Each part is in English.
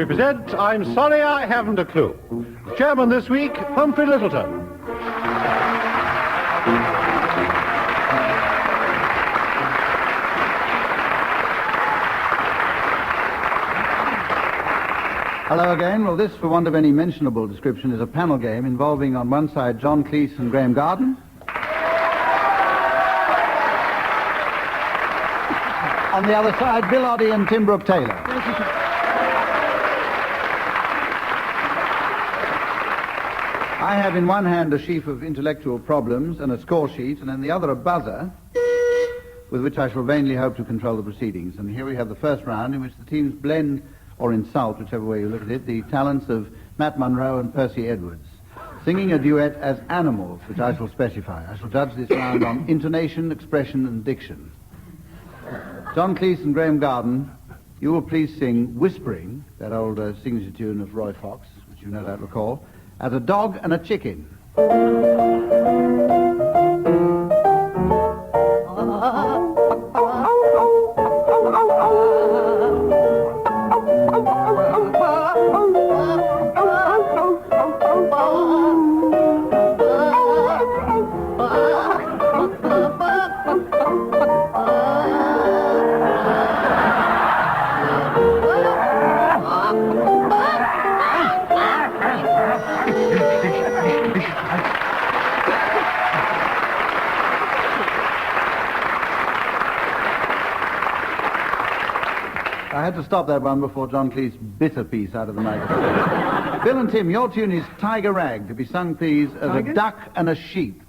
we present I'm Sorry I Haven't a Clue. Chairman this week, Humphrey Lyttelton. Hello again. Well, this, for want of any mentionable description, is a panel game involving, on one side, John Cleese and Graham Garden. On the other side, Bill Oddie and Tim Brooke-Taylor. I have in one hand a sheaf of intellectual problems and a score sheet, and in the other a buzzer, with which I shall vainly hope to control the proceedings. And here we have the first round, in which the teams blend, or insult, whichever way you look at it, the talents of Matt Munro and Percy Edwards, singing a duet as animals, which I shall specify. I shall judge this round on intonation, expression, and diction. John Cleese and Graham Garden, you will please sing Whispering, that old signature tune of Roy Fox, which you no doubt recall, as a dog and a chicken. I had to stop that one before John Cleese bit a piece out of the microphone. Bill and Tim, your tune is Tiger Rag, to be sung, please, as a duck and a sheep.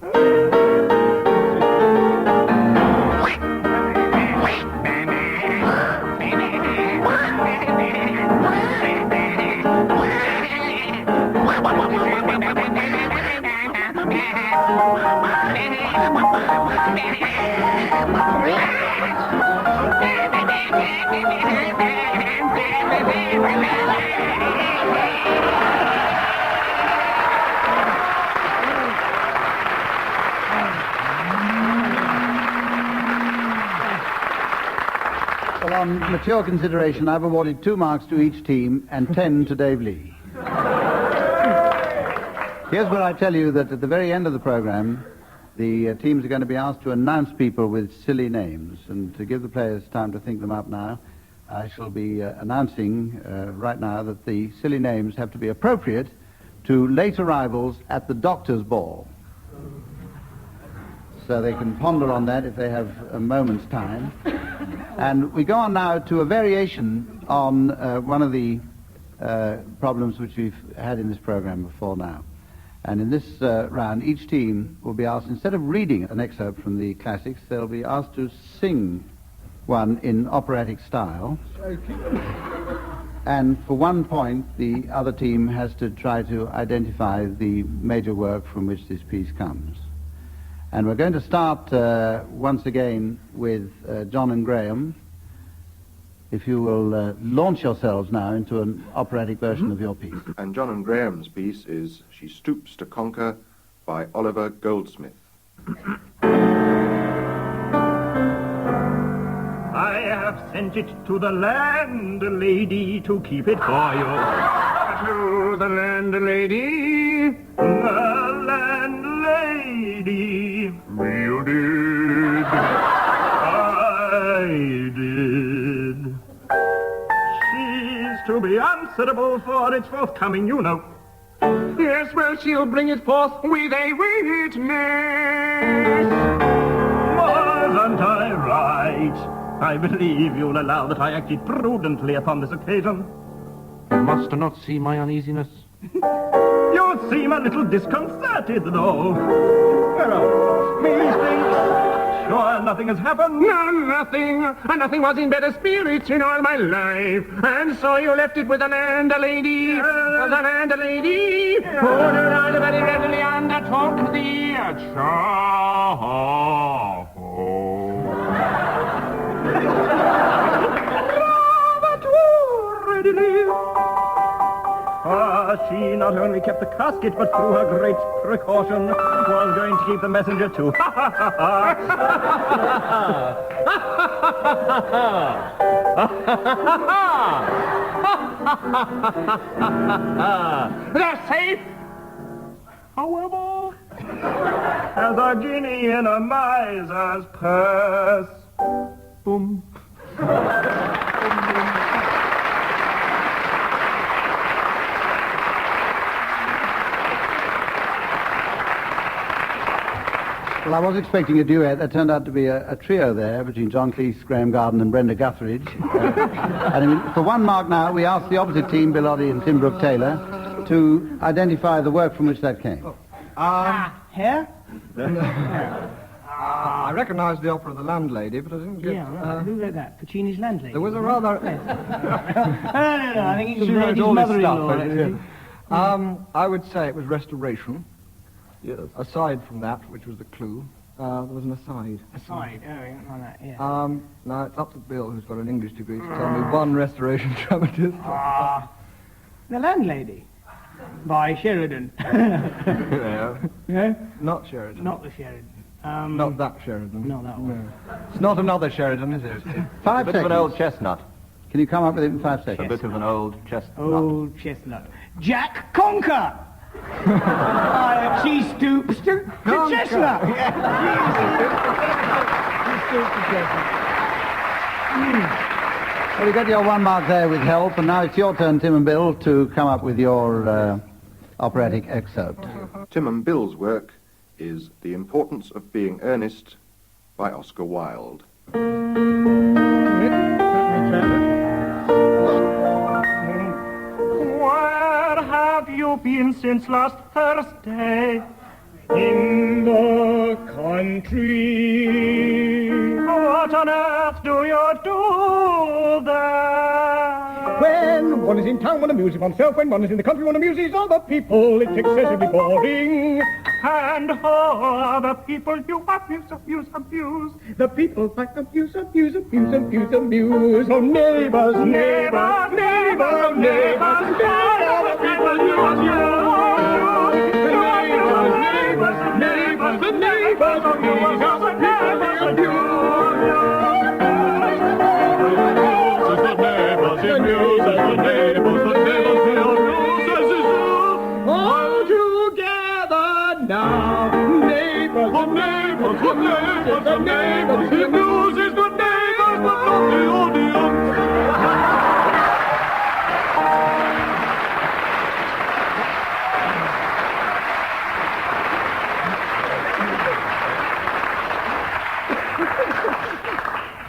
Well, on mature consideration, I've awarded 2 marks to each team and 10 to Dave Lee. Here's where I tell you that at the very end of the program, the teams are going to be asked to announce people with silly names. And to give the players time to think them up now, I shall be announcing right now that the silly names have to be appropriate to late arrivals at the doctor's ball. So they can ponder on that if they have a moment's time. And we go on now to a variation on one of the problems which we've had in this program before now. And in this round, each team will be asked, instead of reading an excerpt from the classics, they'll be asked to sing one in operatic style. And for 1 point, the other team has to try to identify the major work from which this piece comes. And we're going to start once again with John and Graham. If you will launch yourselves now into an operatic version of your piece. And John and Graham's piece is She Stoops to Conquer by Oliver Goldsmith. I have sent it to the landlady to keep it for you. To the landlady, the landlady. You did. I did. She's to be answerable for its forthcoming, you know. Yes, well, she'll bring it forth with a witness. Wasn't I right? I believe you'll allow that I acted prudently upon this occasion. You must not see my uneasiness. You seem a little disconcerted, though. Well, methinks, sure nothing has happened? No, nothing. Nothing was in better spirits in all my life. And so you left it with the landlady. The landlady. Who did I very readily undertook the charm. Rather too readily. She not only kept the casket, but through her great precaution was going to keep the messenger too. They're safe. However, as a guinea in a miser's purse. Boom. Well, I was expecting a duet. There turned out to be a trio there between John Cleese, Graham Garden and Brenda Guthridge. For 1 mark now, we asked the opposite team, Bill Oddie and Tim Brooke-Taylor, to identify the work from which that came. Hair? I recognised the opera The Landlady, but I didn't get... Who wrote that? Puccini's Landlady? There was a rather... No, I think it was Lady's all this mother-in-law. stuff, I would say it was Restoration. Yes. Aside from that, which was the clue, there was an aside. Aside? Oh, on that, yeah. Now, it's up to Bill, who's got an English degree, to tell me one Restoration dramatist. The Landlady. By Sheridan. Yeah. Not Sheridan. Not the Sheridan. Not that Sheridan. Not that one. No. It's not another Sheridan, is it? 5 A bit seconds. of an old chestnut. Can you come up with it in 5 seconds? A bit of an old chestnut. Old chestnut. Jack Conker! She stoops to chestnut! Well, you got your 1 mark there with help, and now it's your turn, Tim and Bill, to come up with your operatic excerpt. Tim and Bill's work is The Importance of Being Earnest by Oscar Wilde. Where have you been since last Thursday? In the country. What on earth do you do there? When one is in town, one amuses oneself. When one is in the country, one amuses other people. It's excessively boring. And the people you abuse. The people I abuse. Oh, neighbors, neighbors, neighbors, neighbors, the people you abuse. Neighbors, the neighbors, the all together now. Neighbors, the neighbors, the neighbors, the neighbors, the news is the neighbors, but not the audience.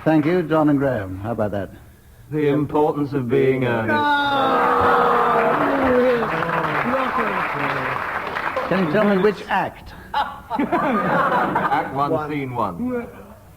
Thank you, John and Graham. How about that? The importance of being earnest. Can you tell me which act? Act 1, Scene 1.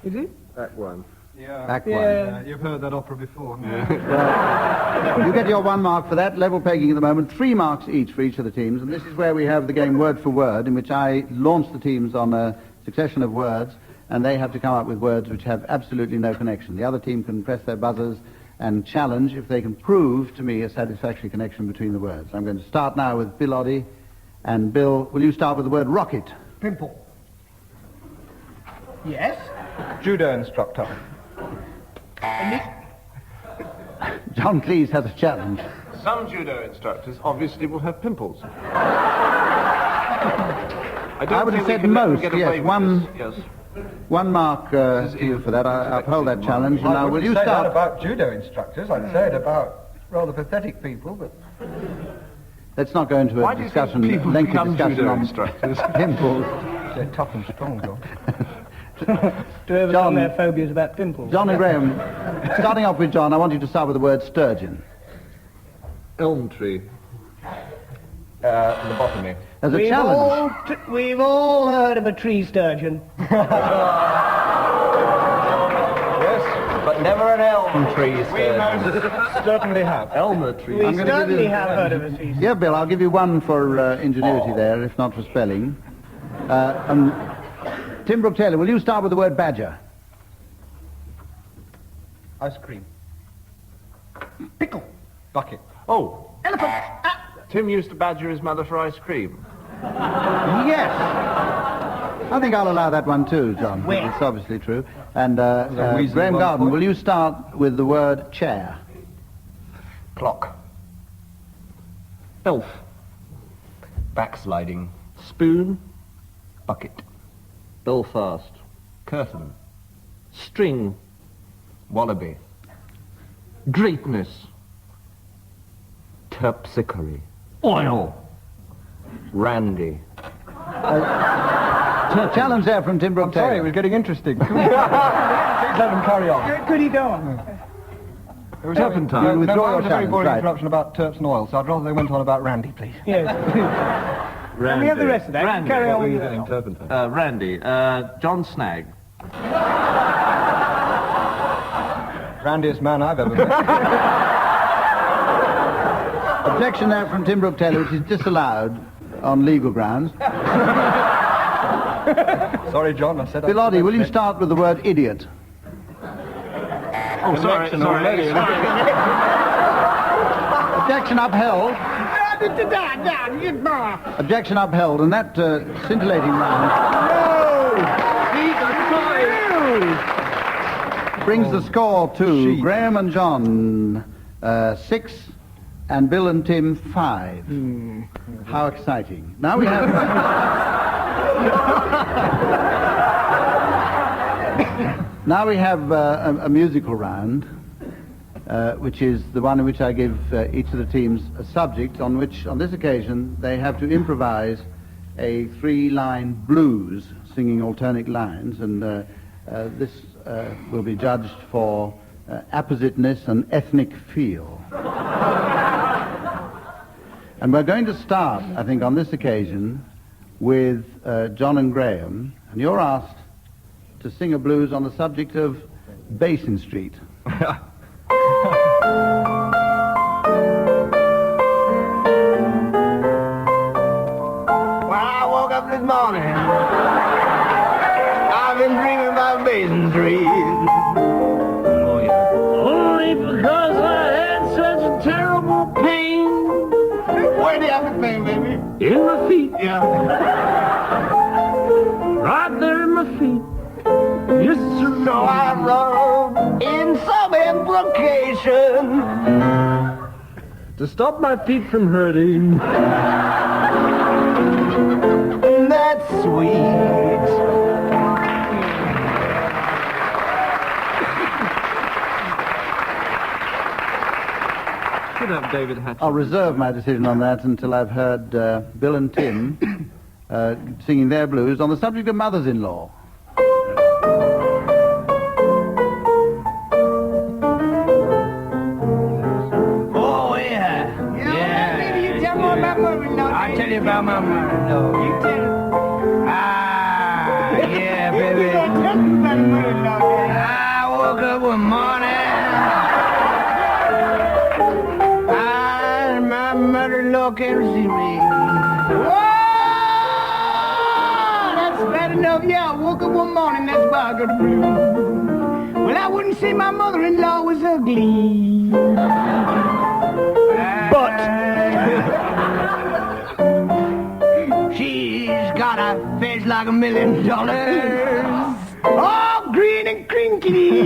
Is it? Act 1. Act 1. You've heard that opera before. You get your 1 mark for that. Level pegging at the moment. 3 marks each for each of the teams. And this is where we have the game Word for Word, in which I launch the teams on a succession of words, and they have to come up with words which have absolutely no connection. The other team can press their buzzers and challenge if they can prove to me a satisfactory connection between the words. I'm going to start now with Bill Oddie. And Bill, will you start with the word rocket? Pimple. Yes? Judo instructor. John Cleese has a challenge. Some judo instructors obviously will have pimples. I would have said most, yes. One mark to you for that. I uphold that challenge. And I now, will wouldn't you say that start? about judo instructors. I'd say it about rather pathetic people, but... Let's not go into a discussion, lengthy discussion on instructors? pimples. They're tough and strong, John. To overcome their phobias about pimples. John and Graham, starting off with John, I want you to start with the word sturgeon. Elm tree. Lobotomy. There's a challenge. We've all heard of a tree sturgeon. Yes, but never an elm tree. Certainly have. Elmer tree. We certainly have heard of a tree sturgeon. Yeah, Bill, I'll give you 1 for ingenuity there, if not for spelling. Tim Brooke-Taylor, will you start with the word badger? Ice cream. Pickle. Bucket. Oh, Elephant. Tim used to badger his mother for ice cream. Yes. I think I'll allow that one too, John. Where? It's obviously true. And reasonable Graham Garden, point. will you start with the word chair? Clock. Elf. Backsliding. Spoon. Bucket. Belfast. Curtain. String. Wallaby. Greatness. Terpsichore. Oil. Randy. Challenge there from Tim Brooke-Taylor. Sorry, it was getting interesting. Please let them carry on. Could he go on? It was Turpentine. No, Withdraw that your was a very challenge, boring right. interruption about Terps and oil, so I'd rather they went on about Randy, please. Yes. And we have the rest of that. Randy. Carry on What were with you it. doing, Turpentine? Randy. John Snag. Randiest man I've ever met. Objection there from Tim Brooke-Taylor, which is disallowed on legal grounds. Sorry, John, I said... Bilotti, will you start with the word idiot? Oh, sorry. Objection upheld. Objection upheld, and that scintillating round brings the score to Graham and John 6 and Bill and Tim 5. How exciting. Now we have... Now we have a musical round, which is the one in which I give each of the teams a subject on which, on this occasion, they have to improvise a 3-line blues, singing alternate lines, and this will be judged for appositeness and ethnic feel. And we're going to start, I think, on this occasion, with John and Graham, and you're asked to sing a blues on the subject of Basin Street. Well, I woke up this morning. I've been dreaming about Basin Street. Oh, yeah. Only because I had such a terrible pain. Where do you have the pain, baby? In my feet. Yeah. Right there in my feet. Yes, sir. So I rub in some implication. To stop my feet from hurting. That's sweet. Should have David Hatch. I'll reserve my decision on that until I've heard Bill and Tim singing their blues on the subject of mothers-in-law. Oh, yeah. Maybe you tell more about mother-in-law. I'll tell you about my mother-in-law. You tell her. Ah, yeah, baby. You gotta tell me about mother-in-law, Daddy. I woke up one morning. And my mother-in-law came to see me. Whoa! That's bad enough. Yeah, I woke up one morning. That's why I got the blues. Well, I wouldn't say my mother-in-law was ugly. But she's got a face like $1 million. Oh, green and crinkly.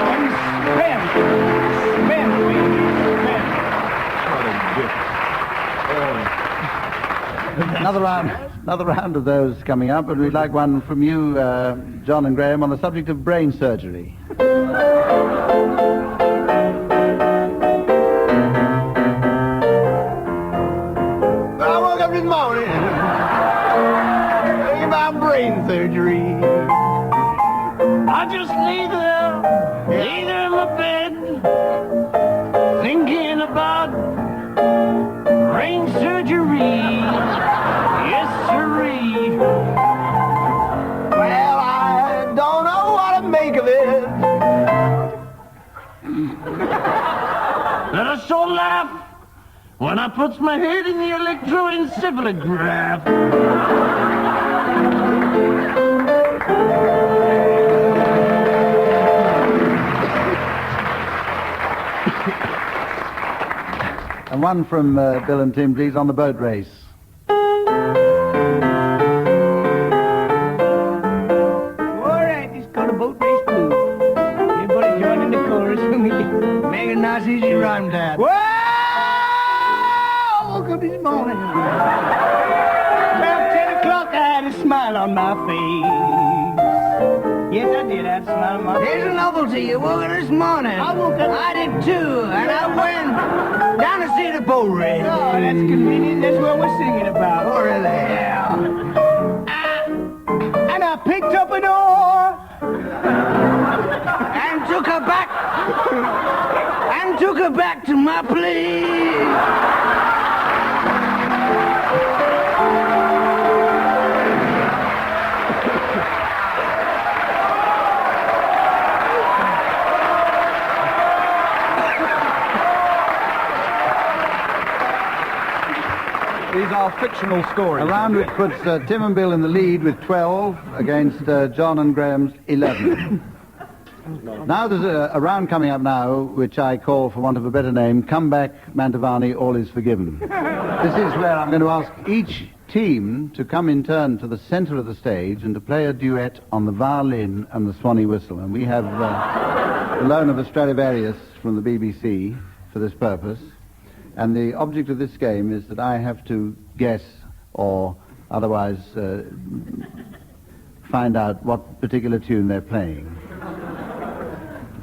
And spell. Spell, baby. Spell. Another round of those coming up, and we'd like one from you, John and Graham, on the subject of brain surgery. I woke up this morning thinking about brain surgery. I just lay there in my bed, thinking about brain surgery. Yes, sirree. Well, I don't know what to make of it. And I sure laugh when I puts my head in the electroencephalograph. And one from Bill and Tim, please, on the boat race. All right, it's called a boat race blues. Everybody join in the chorus with me. Make it nice, easy rhyme, Dad. Whoa! my face. Yes, I did. I had a smile on my face. There's a novelty. You woke up this morning. I woke up. I did too, and I went down to see the boat race. Oh, that's convenient. That's what we're singing about. Oh, really? Yeah. And I picked up an oar. And took her back. And took her back to my place. These are fictional stories. A round which puts Tim and Bill in the lead with 12 against John and Graham's 11. Now there's a round coming up now which I call, for want of a better name, Come Back, Mantovani, All Is Forgiven. This is where I'm going to ask each team to come in turn to the centre of the stage and to play a duet on the violin and the Swanee whistle. And we have the loan of a Stradivarius from the BBC for this purpose. And the object of this game is that I have to guess or otherwise find out what particular tune they're playing.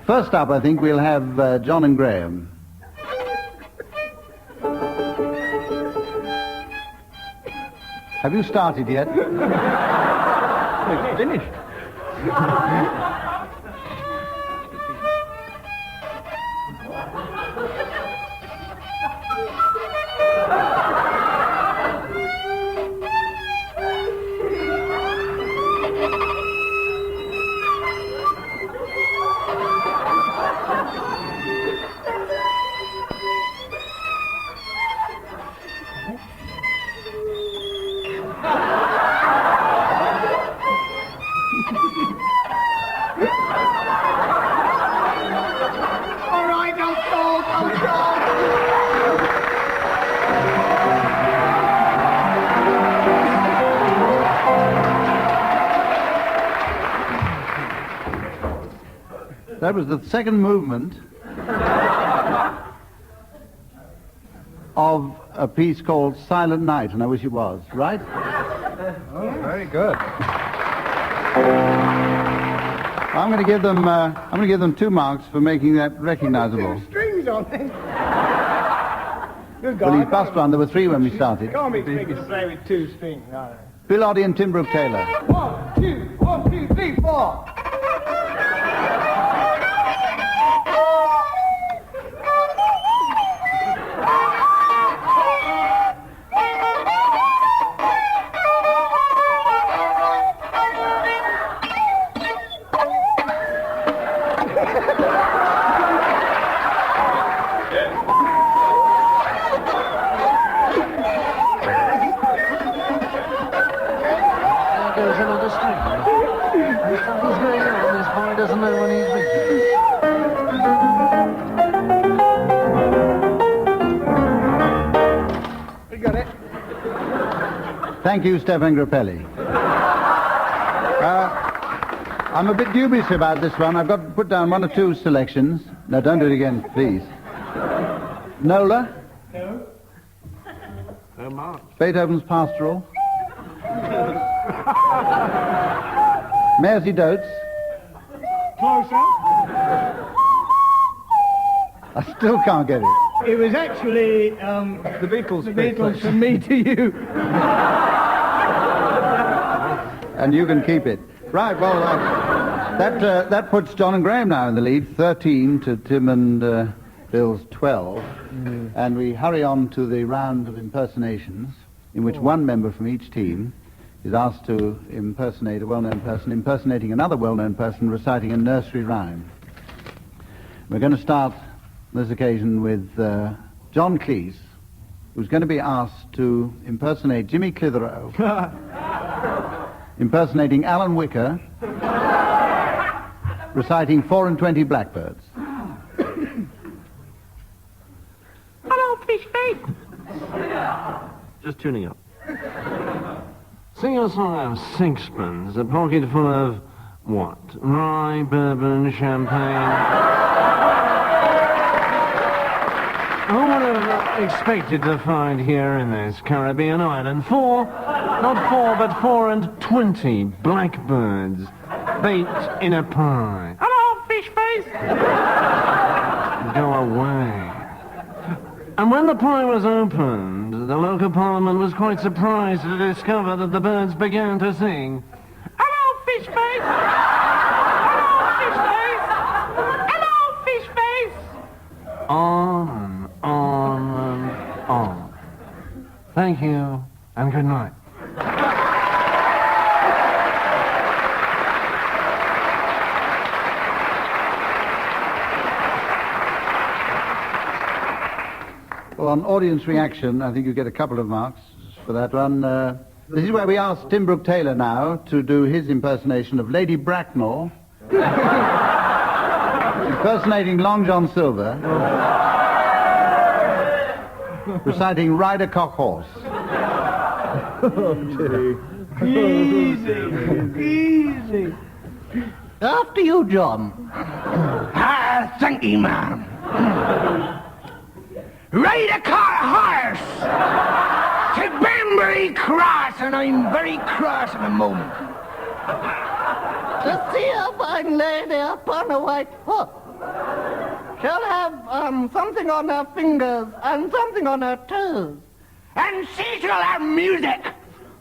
First up, I think we'll have John and Graham. Have you started yet? It's finished. All right, I'm sold. That was the second movement of a piece called Silent Night, and I wish it was, right? Oh, very good. I'm going to give them 2 marks for making that recognizable. Strings on it. Good Well, he God. passed one. There were 3 when we started. Can't be expected to play with 2 strings. No. Bill Oddie and Tim Brooke-Taylor. 1, 2, 1, 2, 3, 4. There's another string. Something's going on. This boy doesn't know when he's ringing. We got it. Thank you, Stefan Grappelli. I'm a bit dubious about this one. I've got to put down 1 or 2 selections. No, don't do it again, please. Nola? No. Beethoven's Pastoral. Mersey Dotes. Closer. I still can't get it. It was actually The Beatles. the Beatles from me to you. And you can keep it. Right, well, that puts John and Graham now in the lead, 13 to Tim and Bill's 12. And we hurry on to the round of impersonations, in which one member from each team is asked to impersonate a well-known person, impersonating another well-known person, reciting a nursery rhyme. We're going to start this occasion with John Cleese, who's going to be asked to impersonate Jimmy Clitheroe, impersonating Alan Wicker, reciting 4 and 20 Blackbirds. Hello, fish face. Just tuning up. Sing a song of sixpence, a pocket full of what? Rye, bourbon, champagne. Who would have expected to find here in this Caribbean island 4 Not 4, but 24 blackbirds baked in a pie. Hello, fish face. Go away. And when the pie was opened, the local parliament was quite surprised to discover that the birds began to sing. Hello, fish face. Hello, fish face. On and on and on. Thank you, and good night. Well, on audience reaction, I think you get a couple of marks for that one. This is where we ask Tim Brooke-Taylor now to do his impersonation of Lady Bracknell, impersonating Long John Silver, reciting Rider Cock Horse. Easy. After you, John. Thank you, ma'am. Ride a cart horse to Banbury Cross, and I'm very cross in a moment. To see a fine lady upon a white horse. She'll have something on her fingers and something on her toes. And she shall have music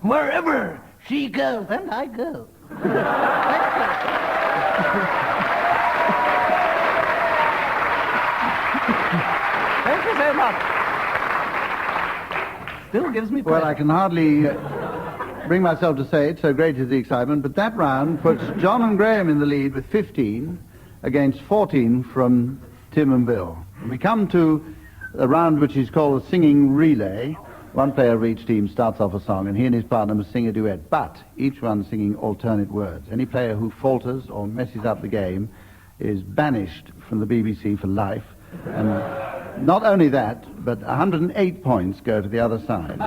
wherever she goes, and I go. Thank you. Thank you so much. Still gives me pleasure. Well, I can hardly bring myself to say it, so great is the excitement, but that round puts John and Graham in the lead with 15 against 14 from Tim and Bill. We come to a round which is called a singing relay. One player of each team starts off a song, and he and his partner must sing a duet, but each one singing alternate words. Any player who falters or messes up the game is banished from the BBC for life, and not only that, but 108 points go to the other side,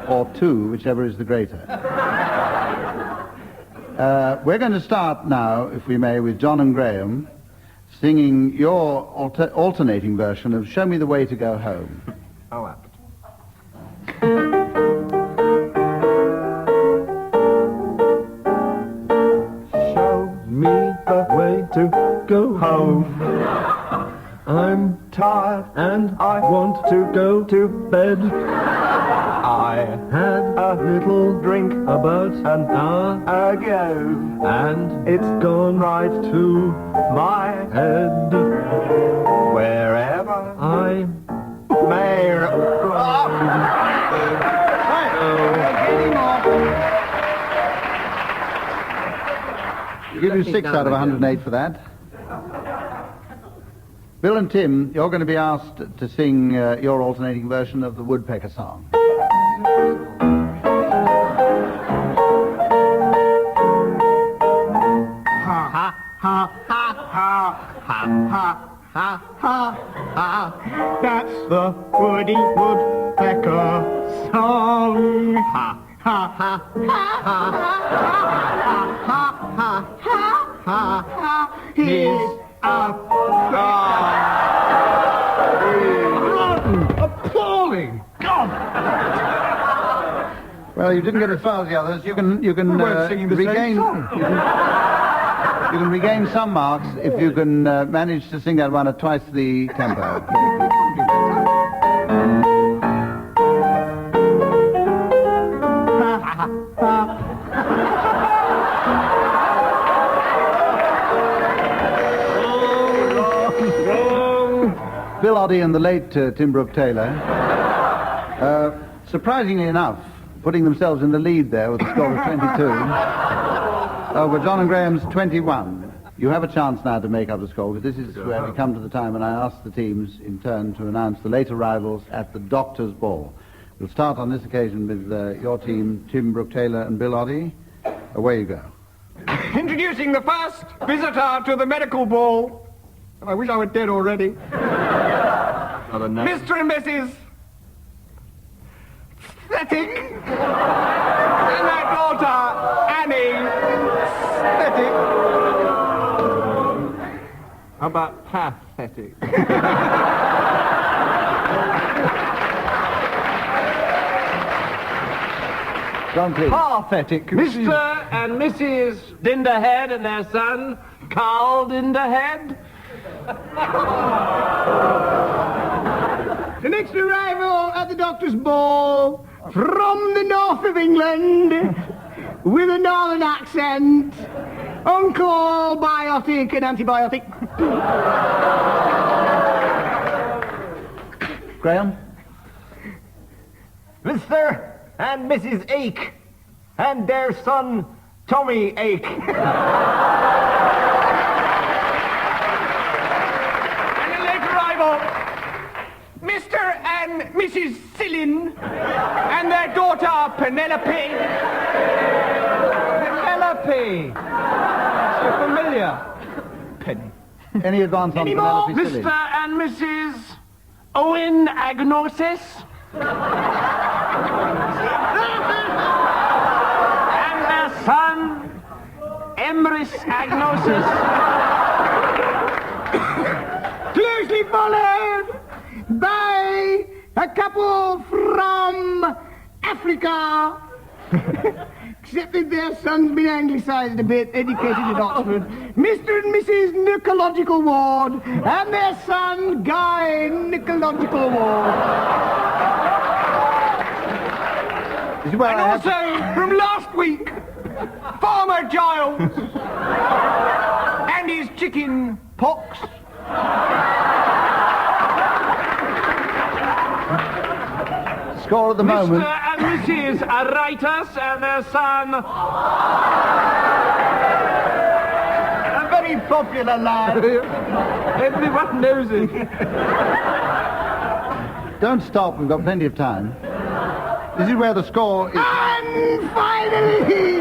or 2, whichever is the greater. We're going to start now, if we may, with John and Graham singing your alternating version of Show Me the Way to Go Home. How apt. Show me the way to go home. I'm tired and I want to go to bed. I had a little drink about an hour ago, and it's gone right to my head. Wherever I may roam. Give you 6 out of 108 for that. Bill and Tim, you're going to be asked to sing your alternating version of the Woodpecker song. Ha ha ha ha ha ha ha ha ha. That's the Woody Woodpecker song. Ha ha ha ha ha ha ha ha ha. He's up. Appalling! God! Well, you didn't get as far as the others. You can weren't singing the same regain. song. You can regain some marks if you can manage to sing that one at twice the tempo. Bill Oddie and the late Tim Brooke-Taylor, surprisingly enough, putting themselves in the lead there with a score of 22 over John and Graham's 21. You have a chance now to make up the score, because this is where we come to the time when I ask the teams in turn to announce the late arrivals at the Doctor's Ball. We'll start on this occasion with your team, Tim Brooke-Taylor and Bill Oddie. Away you go. Introducing the first visitor to the medical ball. I wish I were dead already. Mr. and Mrs. Pathetic. And their daughter, Annie. Pathetic. How about pathetic? John Cleese. Pathetic. Mr. and Mrs. Dinderhead and their son, Carl Dinderhead. The next arrival at the doctor's ball from the north of England with a northern accent, Uncle Biotic and Antibiotic. Graham? Mr. and Mrs. Ake and their son, Tommy Ake. And a late arrival, Mr. and Mrs. Sillin and their daughter, Penelope. Penelope. So familiar. Penny. Any advance on Any more? Penelope Silly? Mr. and Mrs. Owen Agnosis. And their son, Emrys Agnosis. Closely followed by a couple from Africa. Except that their son's been anglicised a bit, educated at Oxford. Mr. and Mrs. Nicological Ward, and their son, Guy Nicological Ward. This is where And I have also, from last week, Farmer Giles and his chicken pox. score at the moment. Mr. and Mrs. Aritas and their son. A very popular lad. Everyone knows it. Don't stop, we've got plenty of time. This is where the score is. And finally,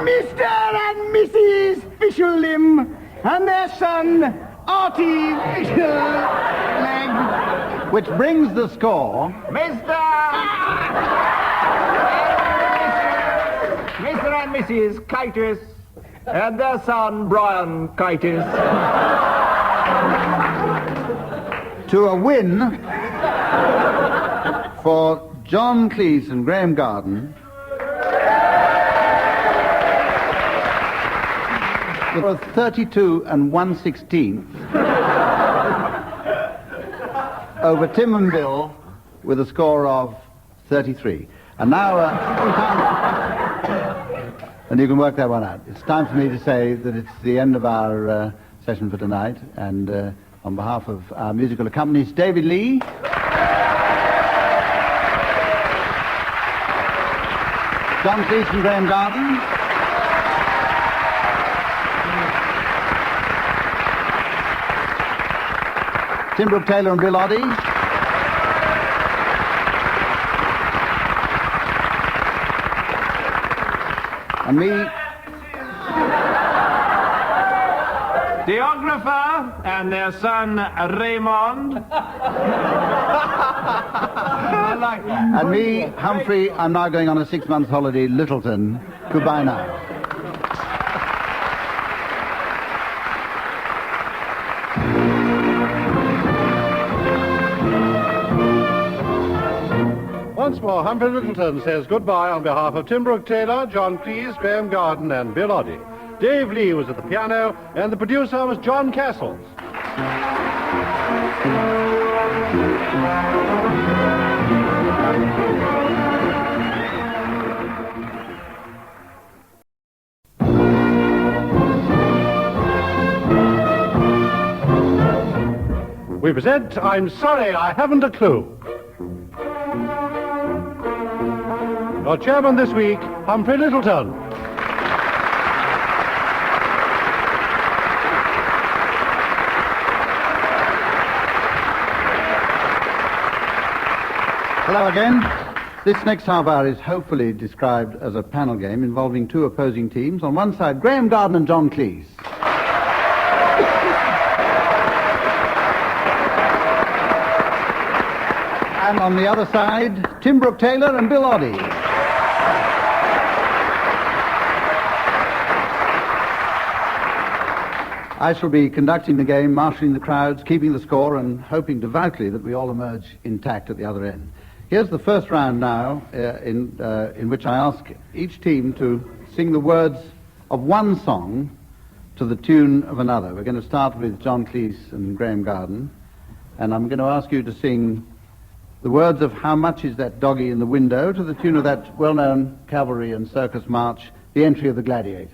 Mr. and Mrs. Fisherlim and their son, Artificial Leg. Which brings the score. Mr. and Mrs. Kitus and their son, Brian Kitus. To a win for John Cleese and Graham Garden. It was 32 and 1/16 over Tim and Bill with a score of 33. And now, and you can work that one out. It's time for me to say that it's the end of our session for tonight, and on behalf of our musical accompanist, David Lee, John Cleese and Graham Garden, Tim Brooke-Taylor and Bill Oddie, and me, Geographer and their son, Raymond. I like that. and me, Humphrey. I'm now going on a 6-month holiday, Lyttelton. Goodbye now. Once more, Humphrey Lyttelton says goodbye on behalf of Tim Brooke-Taylor, John Cleese, Graham Garden, and Bill Oddie. Dave Lee was at the piano, and the producer was John Castles. We present I'm Sorry I Haven't a Clue. Your chairman this week, Humphrey Lyttelton. Hello again. This next half hour is hopefully described as a panel game involving two opposing teams. On one side, Graham Garden and John Cleese. And on the other side, Tim Brooke-Taylor and Bill Oddie. I shall be conducting the game, marshalling the crowds, keeping the score, and hoping devoutly that we all emerge intact at the other end. Here's the first round now, in which I ask each team to sing the words of one song to the tune of another. We're going to start with John Cleese and Graham Garden, and I'm going to ask you to sing the words of How Much Is That Doggy in the Window to the tune of that well-known cavalry and circus march, The Entry of the Gladiators.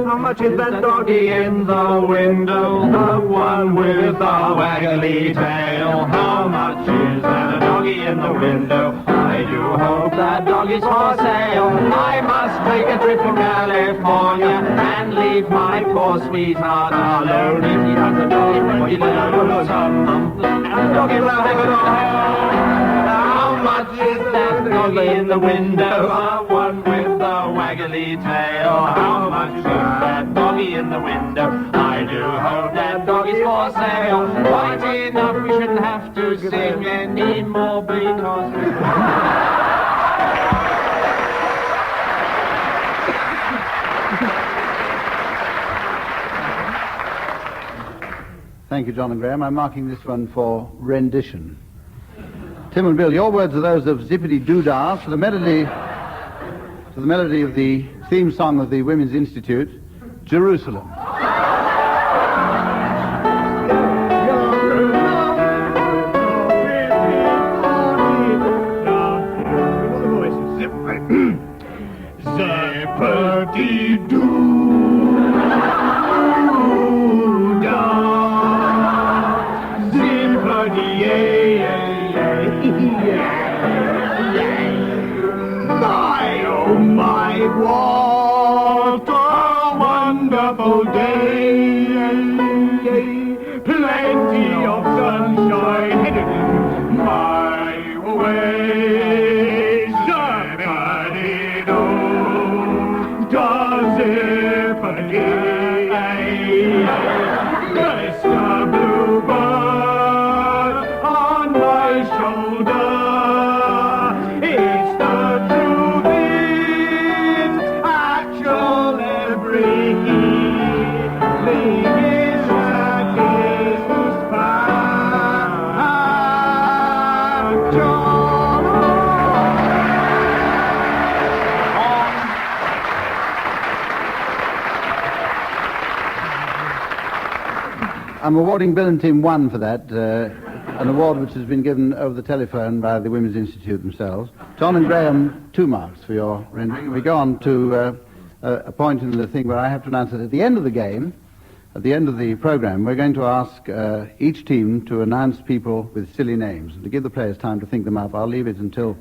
How much is that doggy in the window? The one with the waggly tail. How much is that doggy in the window? I do hope that doggy's for sale. I must take a trip to California and leave my poor sweetheart alone. If he has a doggy, what you do, some doggy will have it all. How much is that doggy in the window? The one with the waggly tail. How much is that doggy in the window? I do hope that doggy's for sale. Quite enough, we shouldn't have to sing anymore because Thank you, John and Graham. I'm marking this one for rendition. Tim and Bill, your words are those of Zippity-Doo-Dah to the melody of the theme song of the Women's Institute, Jerusalem. What a wonderful day! Plenty of sunshine headed my way. Zippity-doo, da zippity. Mr. Bluebird on my shoulder. It's the truth. I'm awarding Bill and Tim 1 for that, an award which has been given over the telephone by the Women's Institute themselves. John and Graham, 2 marks for your rendering. We go on to a point in the thing where I have to announce that at the end of the game, at the end of the program, we're going to ask each team to announce people with silly names. And to give the players time to think them up, I'll leave it until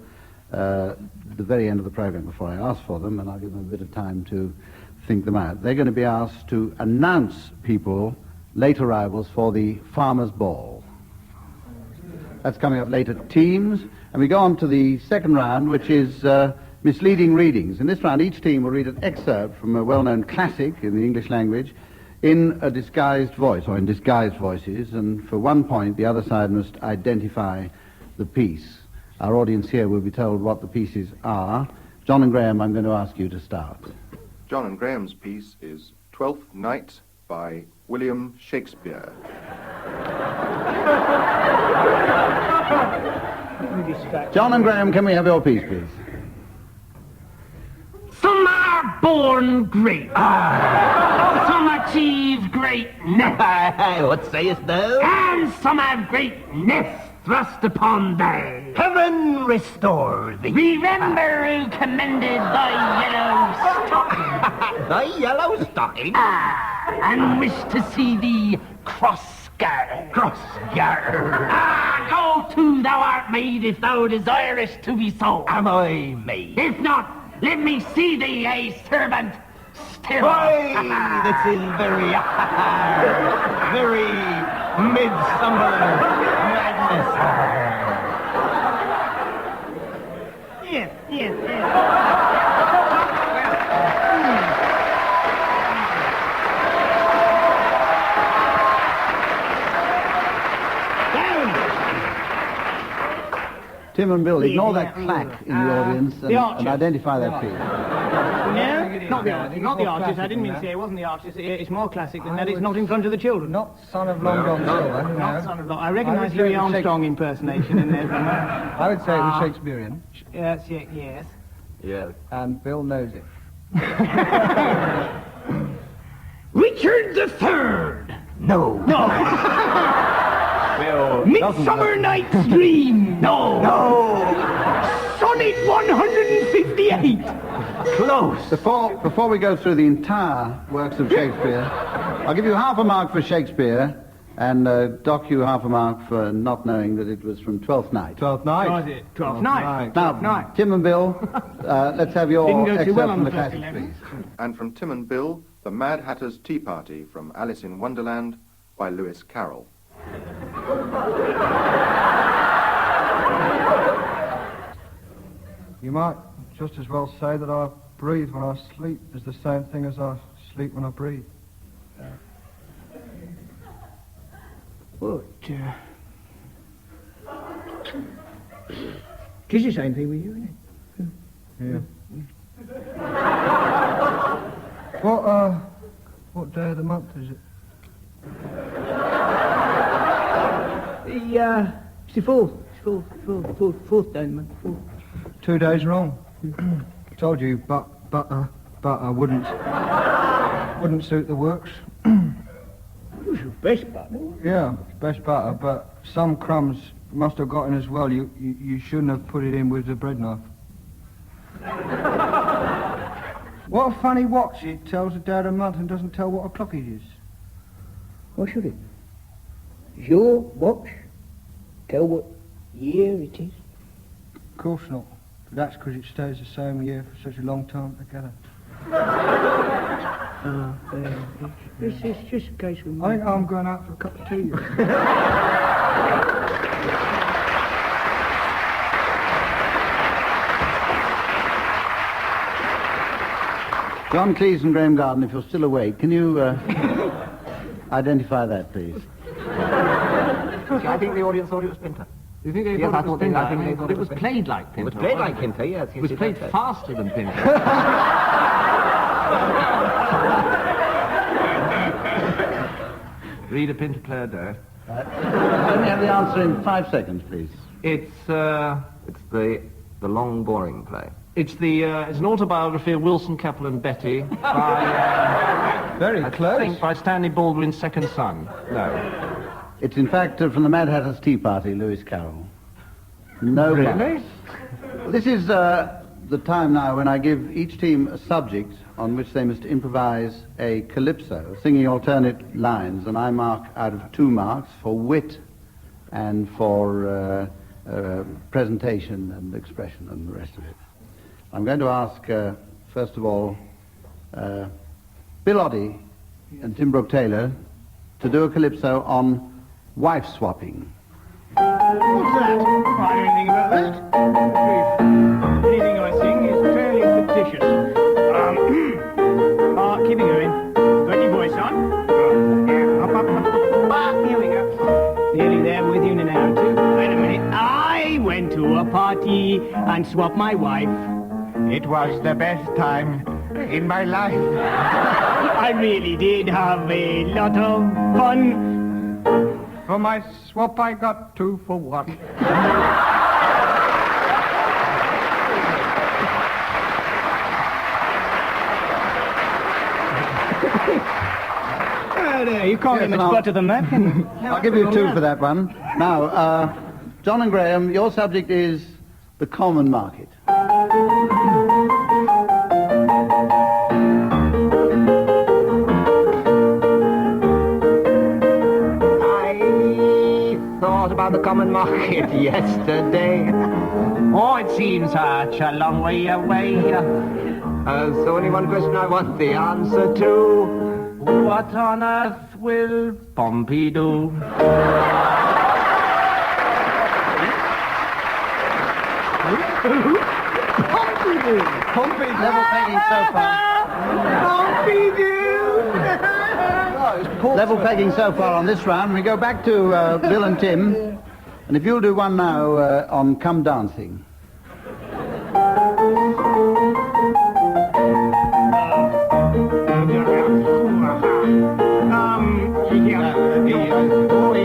the very end of the program before I ask for them, and I'll give them a bit of time to think them out. They're going to be asked to announce people, late arrivals, for the Farmers' Ball. That's coming up later. Teams. And we go on to the second round, which is misleading readings. In this round, each team will read an excerpt from a well-known classic in the English language in a disguised voice, or in disguised voices, and for 1 point, the other side must identify the piece. Our audience here will be told what the pieces are. John and Graham, I'm going to ask you to start. John and Graham's piece is Twelfth Night by William Shakespeare. John and Graham, can we have your piece, please? Some are born great. Some achieve greatness. What sayest thou? And some have greatness thrust upon them. Heaven restore thee. Remember who commended thy yellow stocking. Thy yellow stocking? And wish to see thee cross-gartered. Cross-gartered. Go to, thou art made, if thou desirest to be so. Am I made? If not, let me see thee a servant still. Why, that's in very midsummer madness. Yes. Tim and Bill, ignore that clack in the audience and identify that piece. No, not the artist. Not the artist. I didn't mean to say it wasn't the artist. It's more classic than that. It's not in front of the children. Not Son of Long John Silver. No. Not Son of Long. I recognise Louis Armstrong impersonation in there. I would say it was Shakespearean. Yes, yes. Yeah. And Bill knows it. Richard III. No. Midsummer Night's Dream. No. Sonnet 158. Close. Before we go through the entire works of Shakespeare, I'll give you half a mark for Shakespeare and dock you half a mark for not knowing that it was from Twelfth Night. Twelfth Night? Was it? Twelfth Night. Now, Tim and Bill, let's have your Didn't go too excerpt well from on the the first classics, 11. please. And from Tim and Bill, The Mad Hatter's Tea Party from Alice in Wonderland by Lewis Carroll. You might just as well say that I breathe when I sleep is the same thing as I sleep when I breathe. What? It is the same thing with you, isn't it? Yeah. What day of the month is it? It's the fourth day of the month. 2 days wrong. Told you, butter wouldn't suit the works. It's your best butter. Yeah, best butter, but some crumbs must have got in as well. You shouldn't have put it in with the bread knife. What a funny watch. It tells the day of the month and doesn't tell what o'clock it is. Why should it? Does your watch tell what year it is? Of course not. But that's because it stays the same year for such a long time together. It's just a case of... I think I'm going out for a cup of tea. John Cleese and Graham Garden, if you're still awake, can you identify that, please? I think the audience thought it was Pinter. You think they Yes, thought it was Pinter? I think they thought It was played like Pinter. It was played like Pinter, yes. It was played faster than Pinter. Read a Pinter player, Dad. Let me have the answer in 5 seconds, please. It's the long, boring play. It's an autobiography of Wilson, Keppel and Betty by... Very close. I think by Stanley Baldwin's second son. No. It's in fact from the Mad Hatter's Tea Party, Lewis Carroll. No. Really? This is the time now when I give each team a subject on which they must improvise a calypso, singing alternate lines, and I mark out of 2 marks for wit and for presentation and expression and the rest of it. I'm going to ask, first of all, Bill Oddie and Tim Brooke-Taylor to do a calypso on wife swapping. What's that? I don't know anything about that. Anything I sing is fairly fictitious. Keep it going. Got your voice on? Up. Here we go. Nearly there with you in an hour or two. Wait a minute. I went to a party and swapped my wife. It was the best time in my life. I really did have a lot of fun. For my swap, I got 2 for 1. You can't get much better than that, can you? I'll give you 2 for that one. Now, John and Graham, your subject is the common market. About the common market yesterday. Oh, it seems such a long way away. So only one question I want the answer to. What on earth will Pompey do? Humphrey, level pegging so far. Level pegging so far on this round. We go back to Bill and Tim. And if you'll do one now on Come Dancing. Oh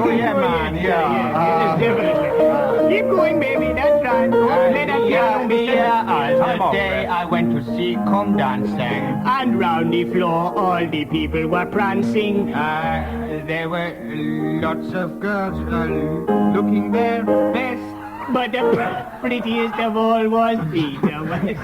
yeah, man, yeah. Definitely. Keep going, baby, that's right. Let us get The day I went to see Come Dancing. And round the floor, all the people were prancing. There were lots of girls looking their best. But the prettiest of all was Peter West.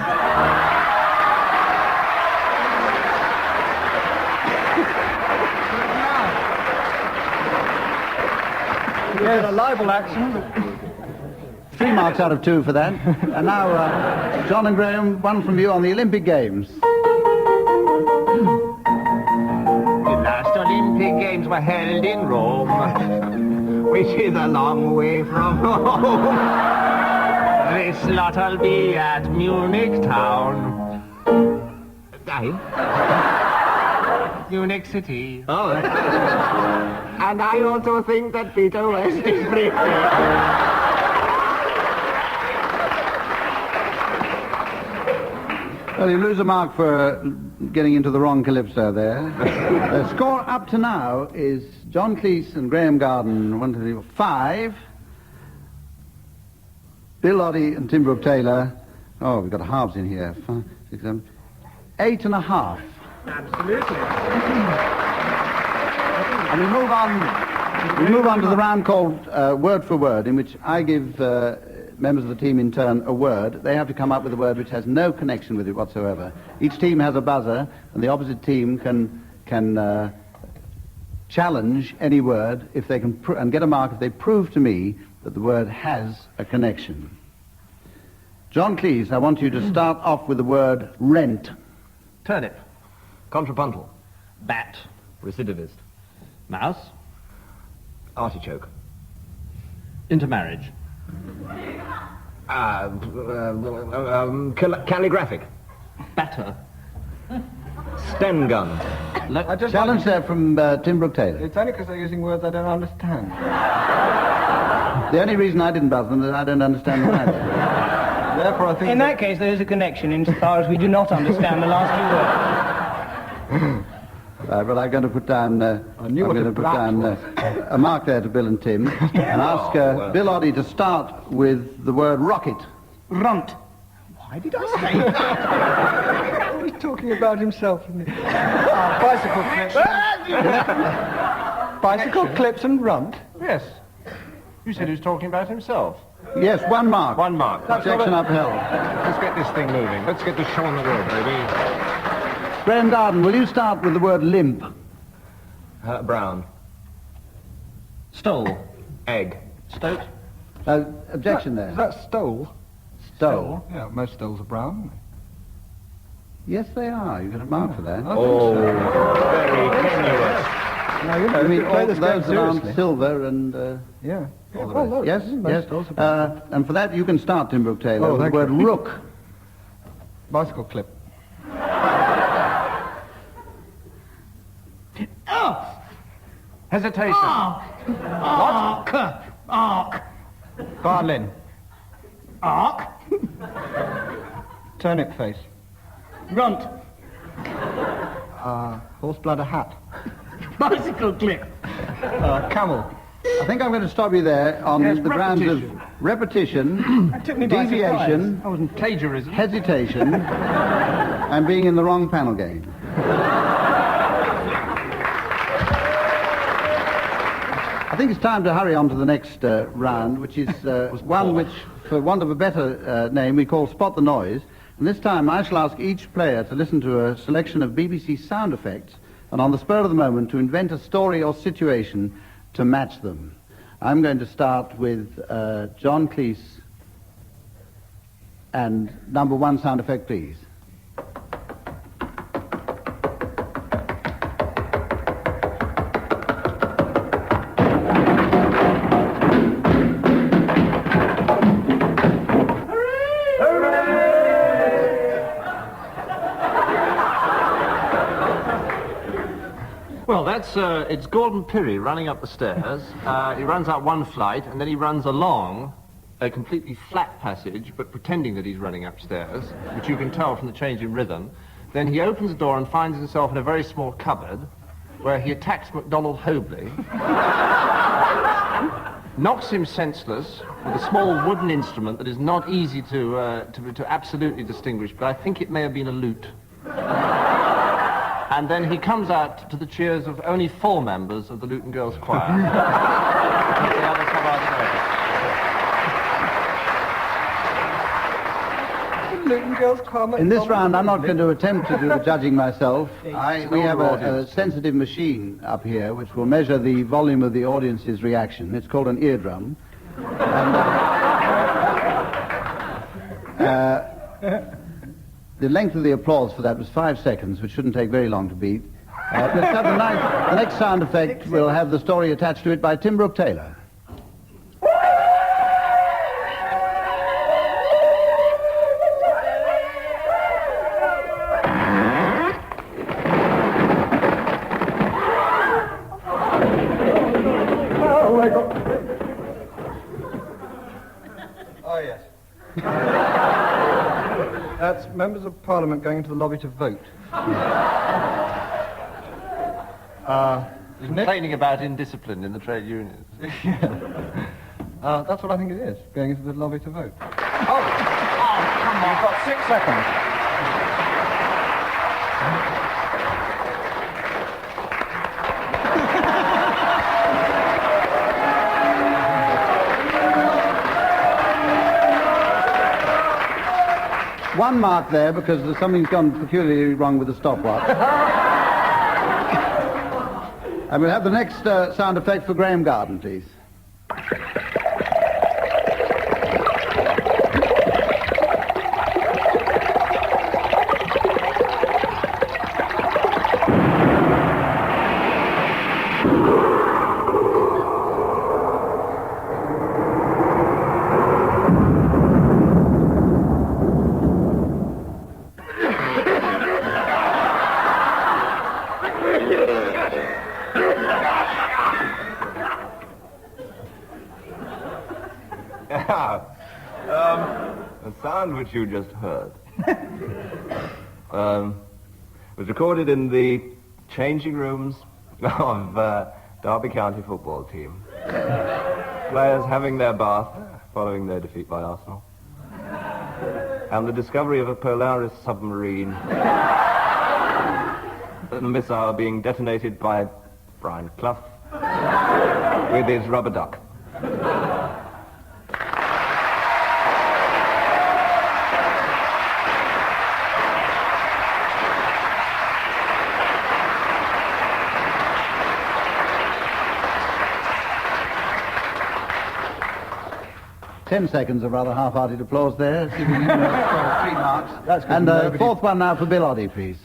Yes, a libel action. 3 marks out of 2 for that. And now, John and Graham, one from you on the Olympic Games. The last Olympic Games were held in Rome, which is a long way from home. This lot'll be at Munich town. Munich City. Oh. And I also think that Peter West is pretty. Well, you lose a mark for getting into the wrong calypso there. The score up to now is John Cleese and Graham Garden, 1, 2, 3, 4, 5. Bill Oddie and Tim Brooke-Taylor. Oh, we've got halves in here. 5, 6, 7, 8.5. Absolutely. And we move on to the round called Word for Word, in which I give members of the team in turn a word. They have to come up with a word which has no connection with it whatsoever. Each team has a buzzer, and the opposite team can challenge any word if they can and get a mark if they prove to me that the word has a connection. John Cleese, I want you to start off with the word rent. Turnip. Contrapuntal. Bat. Recidivist. Mouse. Artichoke. Intermarriage. Calligraphic. Batter. Stem gun. Challenge there from Tim Brooke-Taylor. It's only because they're using words I don't understand. The only reason I didn't buzz them is that I don't understand them either. Therefore, I think... In that case, there is a connection insofar as we do not understand the last few words. But I'm going to put down, a mark there to Bill and Tim and ask Bill Oddie to start with the word rocket. Runt. Why did I say that? He's talking about himself, isn't he? Bicycle clips. Bicycle clips and runt? Yes. You said he was talking about himself. Yes, 1 mark. 1 mark. Objection upheld. Let's get this thing moving. Let's get the show on the road, baby. Graham Garden, will you start with the word limp? Brown. Stole. Egg. Stoat. Objection there. Is that stole? Stole. Yeah, most stoles are brown, aren't they? Yes, they are. You got a mark for that. Oh, very tenuous. No, you know, I mean, if you play all this those game that aren't seriously. silver and... Yeah. all the rest. Yes, most yes. stoles are brown. And for that, you can start, Tim Brooke-Taylor, with the thank word you. rook. Bicycle clip. Hesitation. Arc. Arc. Violin. Arc. Turnip face. Runt. Horse bladder hat. Bicycle clip. Camel. I think I'm going to stop you there on Yes, the grounds of repetition, That took me by deviation, surprise. I wasn't plagiarism. hesitation, and being in the wrong panel game. I think it's time to hurry on to the next round, which is one which, for want of a better name, we call Spot the Noise. And this time I shall ask each player to listen to a selection of BBC sound effects and on the spur of the moment to invent a story or situation to match them. I'm going to start with John Cleese and number 1 sound effect, please. Well, That's, it's Gordon Pirrie running up the stairs. He runs up one flight, and then he runs along a completely flat passage, but pretending that he's running upstairs, which you can tell from the change in rhythm. Then he opens the door and finds himself in a very small cupboard, where he attacks MacDonald Hobley, knocks him senseless with a small wooden instrument that is not easy to absolutely distinguish, but I think it may have been a lute. And then he comes out to the cheers of only 4 members of the Luton Girls Choir. Luton Girls Choir. In this round, I'm not going to attempt to do the judging myself. We have a sensitive machine up here which will measure the volume of the audience's reaction. It's called an eardrum. And, the length of the applause for that was 5 seconds, which shouldn't take very long to beat. Let's have the next sound effect. We'll have the story attached to it by Tim Brooke-Taylor. Oh, yes. That's members of Parliament going into the lobby to vote. Complaining about indiscipline in the trade unions. That's what I think it is, going into the lobby to vote. Oh, come on. You've got 6 seconds. One mark there because something's gone peculiarly wrong with the stopwatch. And we'll have the next sound effect for Graham Garden, please. The sound which you just heard was recorded in the changing rooms of Derby County football team. Players having their bath following their defeat by Arsenal. And the discovery of a Polaris submarine and a missile being detonated by Brian Clough with his rubber duck. 10 seconds of rather half-hearted applause there. See if we can 3 marks. That's good. And fourth one now for Bill Oddie, please.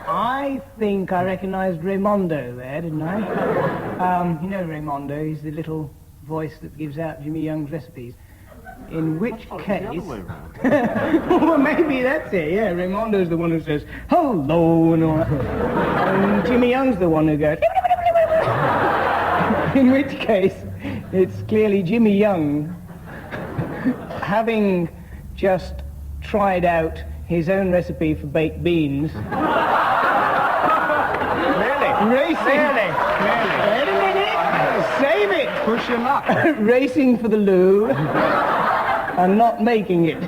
I think I recognised Raimondo there, didn't I? You know Raimondo, he's the little voice that gives out Jimmy Young's recipes. In which case... well, maybe that's it, yeah. Raimondo's the one who says, hello, and all that. And Jimmy Young's the one who goes... In which case, it's clearly Jimmy Young, having just tried out his own recipe for baked beans... Racing. Wait a minute. Save it. Push your luck. Racing for the loo and not making it. It's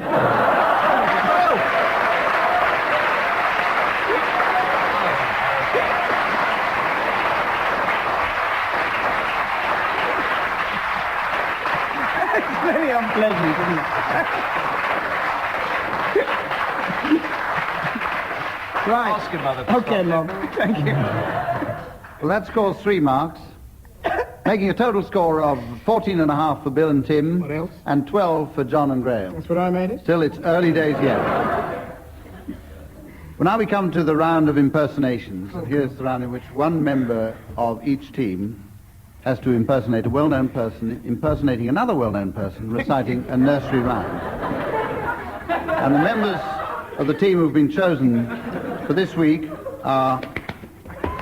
very unpleasant, isn't it? Right. Ask your mother. Okay, Mom. Thank you. Well, that scores 3 marks, making a total score of 14.5 for Bill and Tim. What else? And 12 for John and Graham. That's what I made it? Still, it's early days yet. Well, now we come to the round of impersonations. And here's the round in which one member of each team has to impersonate a well-known person, impersonating another well-known person, reciting a nursery rhyme. And the members of the team who've been chosen for this week are,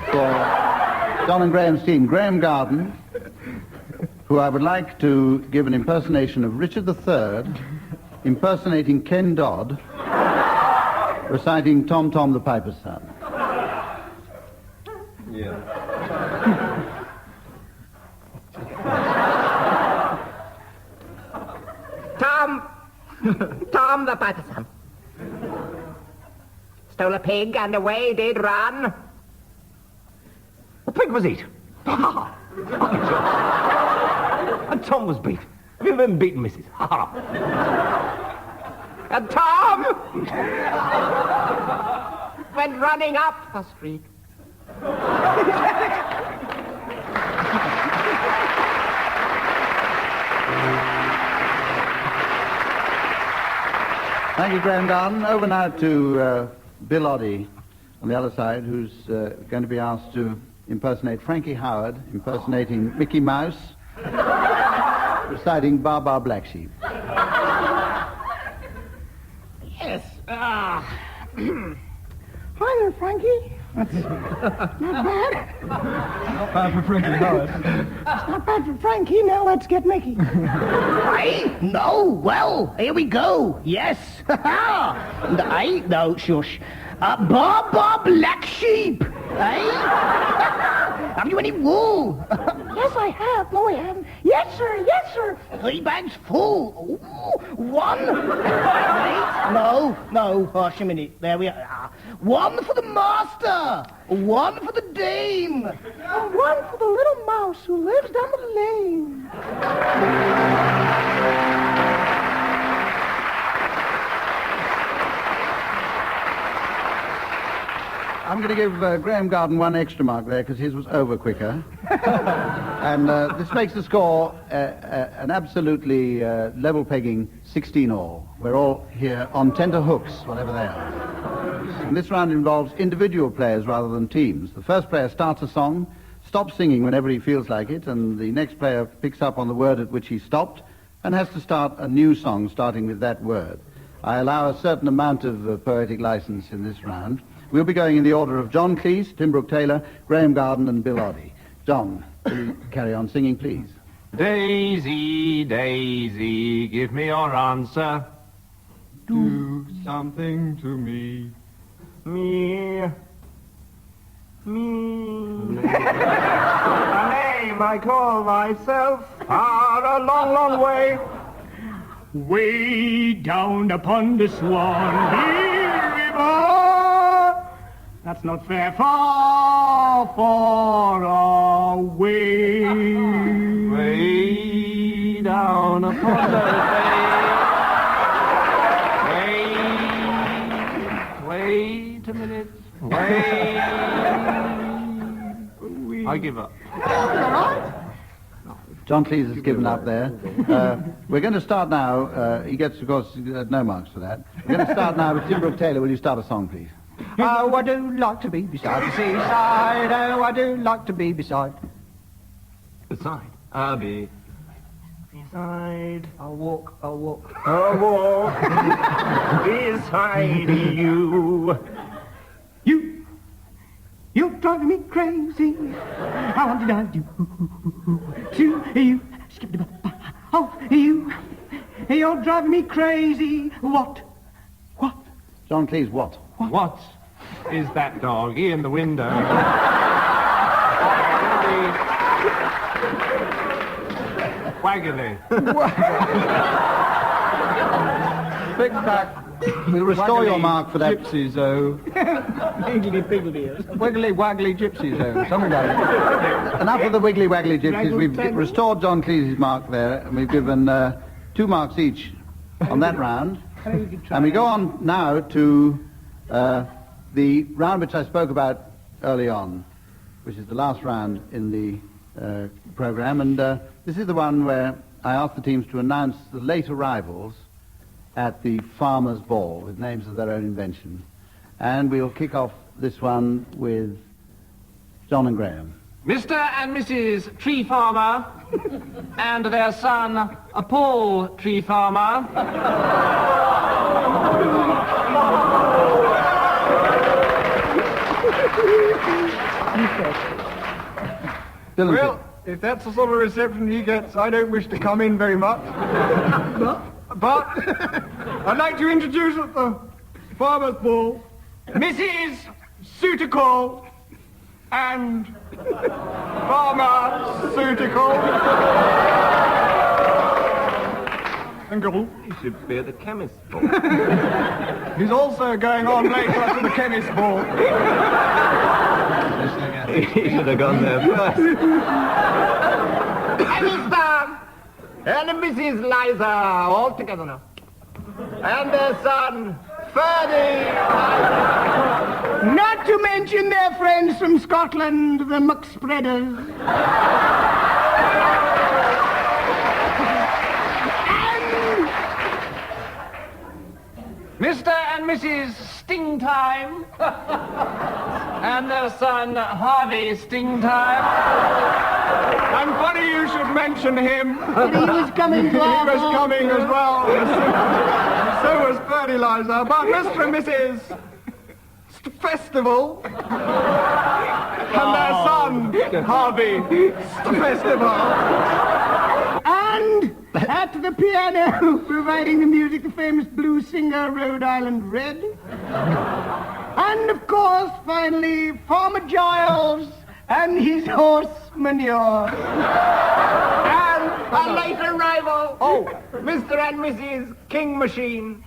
for John and Graham's team, Graham Garden, who I would like to give an impersonation of Richard III, impersonating Ken Dodd, reciting Tom Tom the Piper's Son. Yeah. Tom the Piper's Son. Stole a pig and away did run. The pig was eat. And Tom was beat. Have you ever been beaten, missus? And Tom went running up the street. Thank you, Graham Garden. Over now to Bill Oddie on the other side, who's going to be asked to impersonate Frankie Howard, impersonating Mickey Mouse, reciting Bar Bar Black Sheep. Yes. Hi there, Frankie. That's not bad. Not bad for Frankie Howard. It's not bad for Frankie. Now let's get Mickey. Hey, no, well, here we go. Yes. Hey, no, shush. Bar Bar Black Sheep. Hey? Have you any wool? Yes, I have. No, I haven't. Yes, sir. Yes, sir. 3 bags full. Ooh, 1. Wait, no, hush a minute. There we are. 1 for the master. 1 for the dame. And 1 for the little mouse who lives down the lane. I'm going to give Graham Garden 1 extra mark there because his was over quicker. And this makes the score an absolutely level pegging 16 all. We're all here on tenterhooks, whatever they are. And this round involves individual players rather than teams. The first player starts a song, stops singing whenever he feels like it, and the next player picks up on the word at which he stopped and has to start a new song starting with that word. I allow a certain amount of poetic license in this round. We'll be going in the order of John Cleese, Tim Brooke-Taylor, Graham Garden and Bill Oddie. John, will you carry on singing, please? Daisy, Daisy, give me your answer. Do something to me. Me. A name I call myself far a long, long way. Way down upon the Swanee River. That's not fair, far, far away. Way down upon the bay. Wait a minute. Wait. I give up. John Cleese has given up there. We're going to start now. He gets, of course, no marks for that. We're going to start now with Tim Brooke-Taylor. Will you start a song, please? Oh, I do like to be beside the seaside. Oh, I do like to be beside. Beside. I'll be beside. I'll walk. I'll walk beside you. You're driving me crazy. I want to dive to you. Skip the oh, you. You're driving me crazy. What? John Cleese, what? What is that doggy in the window? Waggly. Quick back. We'll restore your mark for that. Gypsies, oh. Wiggly waggly gypsies, oh. Something like that. Enough of the wiggly waggly gypsies. We've restored John Cleese's mark there, and we've given 2 marks each on that round. And we go on now to the round which I spoke about early on, which is the last round in the program. And this is the one where I asked the teams to announce the late arrivals at the Farmers' Ball with names of their own invention. And we'll kick off this one with John and Graham. Mr. and Mrs. Tree Farmer and their son, Paul Tree Farmer. Well, if that's the sort of reception he gets, I don't wish to come in very much. But I'd like to introduce at the Farmer's Ball Mrs. Suitical and Farmer Suitical. He should be at the chemist's ball. He's also going on later to the chemist's ball. He should have gone there first. Mr. and Mrs. Liza, all together now. And their son, Ferdy. Not to mention their friends from Scotland, the McSpreaders. Mr. and Mrs. Stingtime and their son, Harvey Stingtime. I'm funny you should mention him. But he was coming to our He was ball. coming as well. So was Fertilizer. But Mr. and Mrs. Festival and their son, Harvey Festival. And at the piano, providing the music, the famous blues singer, Rhode Island Red. And, of course, finally, Farmer Giles and his horse manure. And a late arrival, Mr. and Mrs. King Machine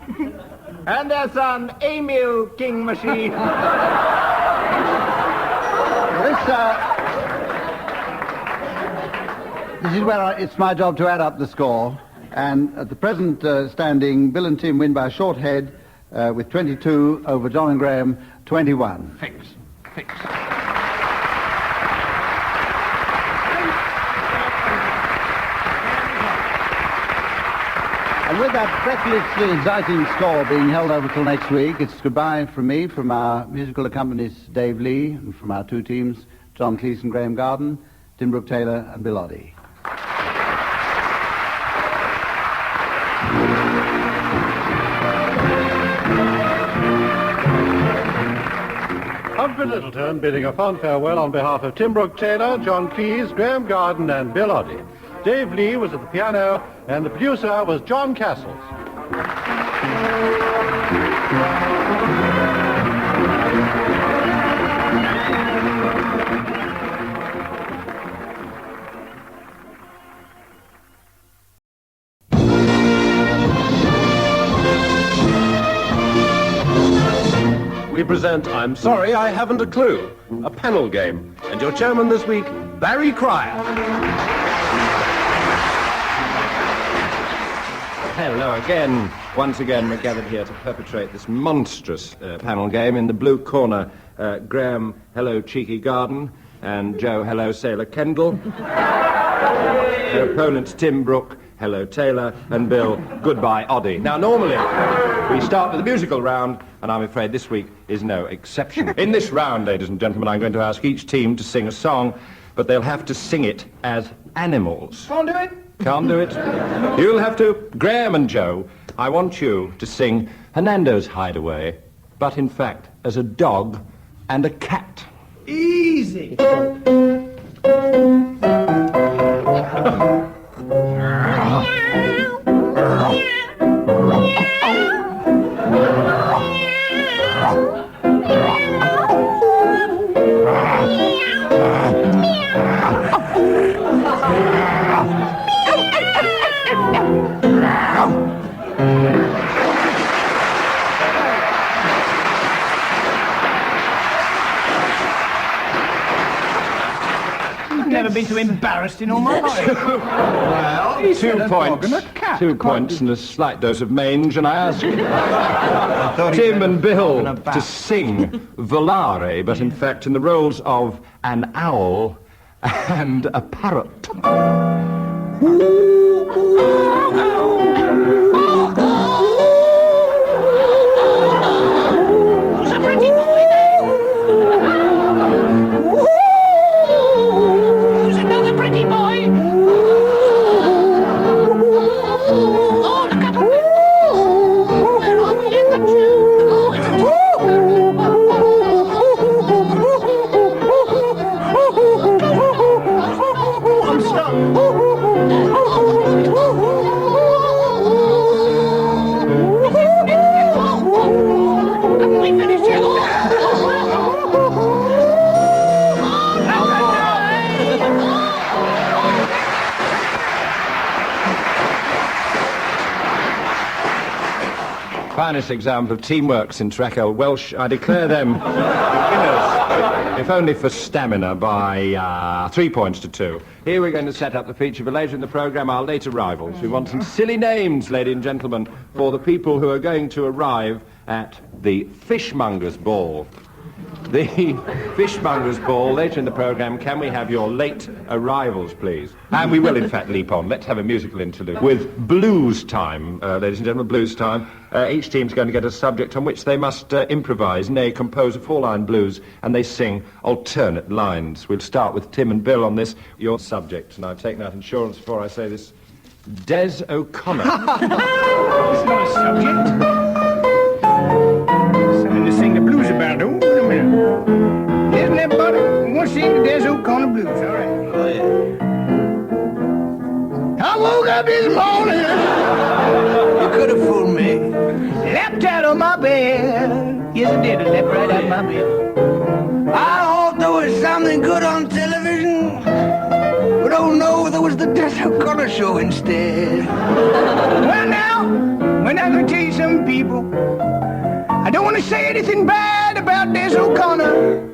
and their son, Emil King Machine. This is where it's my job to add up the score. And at the present standing, Bill and Tim win by a short head with 22 over John and Graham, 21. Fix. And with that breathlessly exciting score being held over till next week, it's goodbye from me, from our musical accompanist Dave Lee, and from our two teams, John Cleese and Graham Garden, Tim Brooke-Taylor and Bill Oddie. Humphrey Lyttelton bidding a fond farewell on behalf of Tim Brooke-Taylor, John Cleese, Graham Garden and Bill Oddie. Dave Lee was at the piano and the producer was John Castles. We present I'm Sorry I Haven't a Clue, a panel game. And your chairman this week, Barry Cryer. Hello again. Once again, we're gathered here to perpetrate this monstrous panel game. In the blue corner, Graham, hello, Cheeky Garden, and Joe, hello, Sailor Kendall. Their opponents, Tim Brooke, hello, Taylor, and Bill, goodbye, Oddie. Now, normally, we start with the musical round, and I'm afraid this week is no exception. In this round, ladies and gentlemen, I'm going to ask each team to sing a song, but they'll have to sing it as animals. Can't do it? Can't do it? You'll have to. Graham and Joe, I want you to sing Hernando's Hideaway, but in fact as a dog and a cat. Easy. Never been so embarrassed in all my life. Well, 2 points. 2 points and a slight dose of mange, and I ask Tim and Bill to sing Volare, but in fact in the roles of an owl and a parrot. Who's a pretty boy there? finest example of teamwork since Raquel Welsh. I declare them winners, if only for stamina, by 3 points to 2. Here we're going to set up the feature for later in the programme, our late arrivals. We want some silly names, ladies and gentlemen, for the people who are going to arrive at the Fishmongers Ball. The Fishmongers Ball, later in the programme. Can we have your late arrivals, please? And we will, in fact, leap on. Let's have a musical interlude with Blues Time, ladies and gentlemen, Blues Time. Each team's going to get a subject on which they must improvise, nay, compose a four-line blues, and they sing alternate lines. We'll start with Tim and Bill on this. Your subject, and I've taken out insurance before I say this, Des O'Connor. It's not a subject. Something to sing the blues about. Oh, wait a minute. Isn't that, buddy? I'm going to sing the Des O'Connor blues, all right? Oh, yeah. I woke up this morning. You could have fooled me. Leapt out of my bed. Yes, I did. I leapt right out of my bed. I thought there was something good on television. But oh no, there was the Des O'Connor show instead. Well now, when I'm going to tell you something, people, I don't want to say anything bad about Des O'Connor.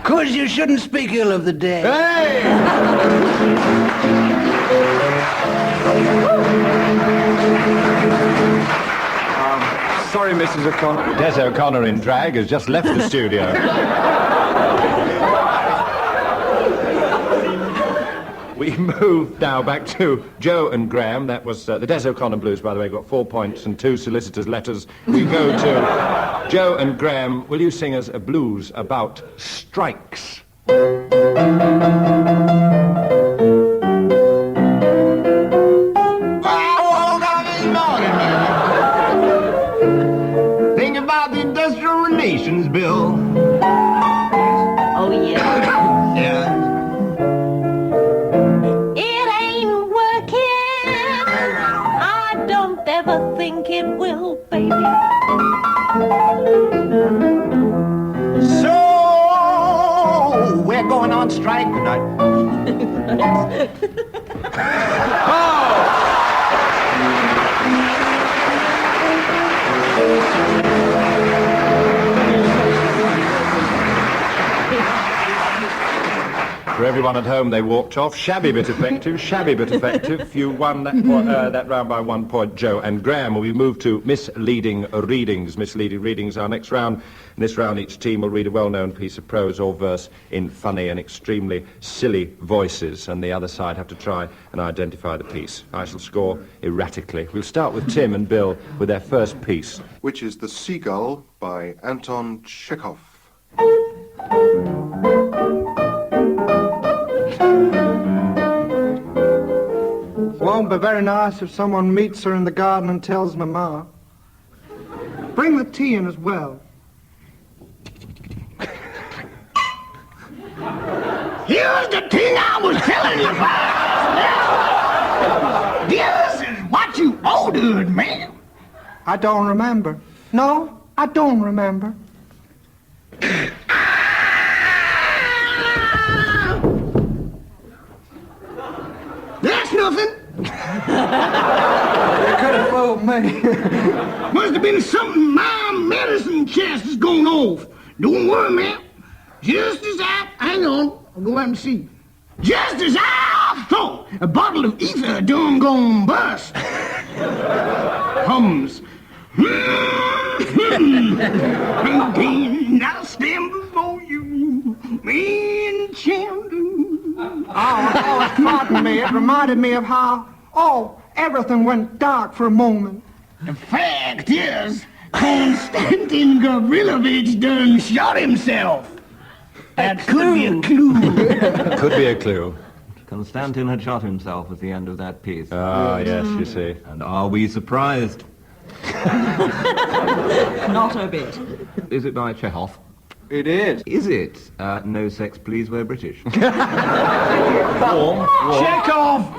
'Cause you shouldn't speak ill of the dead. Hey! Sorry, Mrs. O'Connor. Des O'Connor in drag has just left the studio. We move now back to Joe and Graham. That was the Des O'Connor blues, by the way, got 4 points and 2 solicitors' letters. We go to Joe and Graham. Will you sing us a blues about strikes? Think about the Industrial Relations Bill. Oh, yeah. Yeah. Ever think it will, baby? So we're going on strike tonight. For everyone at home, they walked off. Shabby but effective, shabby but effective. You won that round by 1 point, Joe and Graham. We move to misleading readings. Misleading readings, our next round. In this round, each team will read a well-known piece of prose or verse in funny and extremely silly voices, and the other side have to try and identify the piece. I shall score erratically. We'll start with Tim and Bill with their first piece, which is The Seagull by Anton Chekhov. Won't be very nice if someone meets her in the garden and tells Mama. Bring the tea in as well. Here's the thing I was telling you about. This is what you ordered, man. I don't remember. No, I don't remember. That's nothing. You could have fooled me. Must have been something in my medicine chest is going off. Don't worry, man. Just as hang on, I'll go out and see. Just as I thought, a bottle of ether done gone bust. Hums. And I'll stand before you, enchanted. Oh, pardon me. It reminded me of how, everything went dark for a moment. The fact is, Konstantin Gavrilovich done shot himself. That could be a clue. Could be a clue. Konstantin had shot himself at the end of that piece. Ah, yes, you see. And are we surprised? Not a bit. Is it by Chekhov? It is. Is it? No sex, please, we're British. Warm. Chekhov!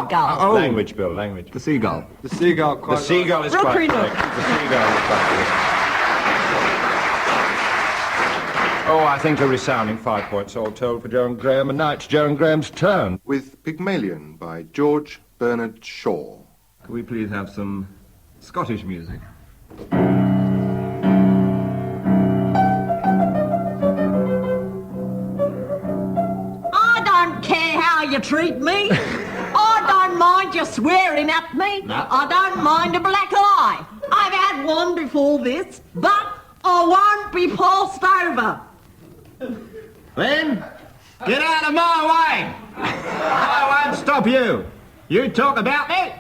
Seagull. Oh, Language, Bill, language. The seagull. The seagull quite The seagull is quite correct. The seagull is quite correct. Oh, I think a resounding 5 points all told for Joe and Graham. And now it's Joe and Graham's turn. With Pygmalion by George Bernard Shaw. Could we please have some Scottish music? I don't care how you treat me. I don't mind you swearing at me. No. I don't mind a black eye. I've had one before this, but I won't be passed over. Then, get out of my way! I won't stop you. You talk about me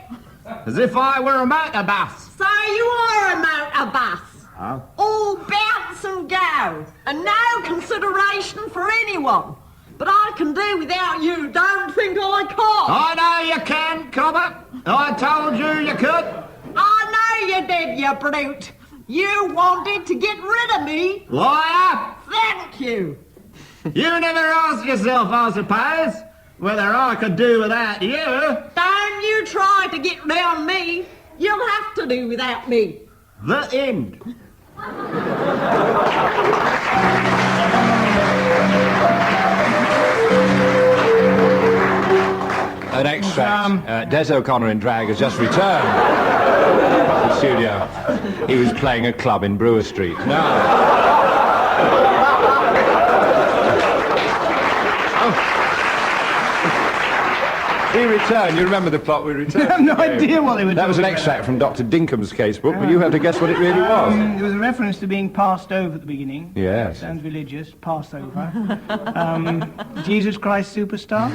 as if I were a motor bus. So you are a motor bus. Oh? All bounce and go, and no consideration for anyone. But I can do without you, don't think I can't. I know you can, Cobber. I told you you could. I know you did, you brute. You wanted to get rid of me. Liar! Thank you. You never asked yourself, I suppose, whether I could do without you. Don't you try to get round me. You'll have to do without me. The end. An extract. Des O'Connor in drag has just returned to the studio. He was playing a club in Brewer Street. He returned. You remember the plot we returned? I have no idea what they were That was an talking extract from Dr. Dinkham's casebook, but you have to guess what it really was. There was a reference to being passed over at the beginning. Yes. Sounds religious, Passover. Jesus Christ Superstar?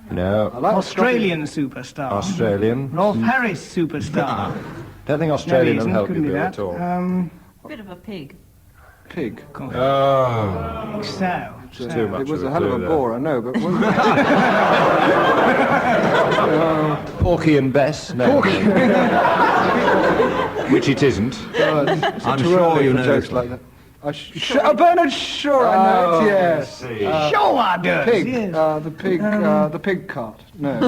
No. Australian Superstar. Australian. Rolf Harris Superstar. Don't think Australian No will reason, help couldn't you be Bill, that. at all. Bit of a pig. Pig. Oh. So. Too much It was of a hell of a clue there. bore, I know, but... Porky and Bess? No. Which it isn't. I'm sure you know jokes this like that. Bernard Shaw, I know it, yes. Sure I do. Pig, Yes. the pig cart. No.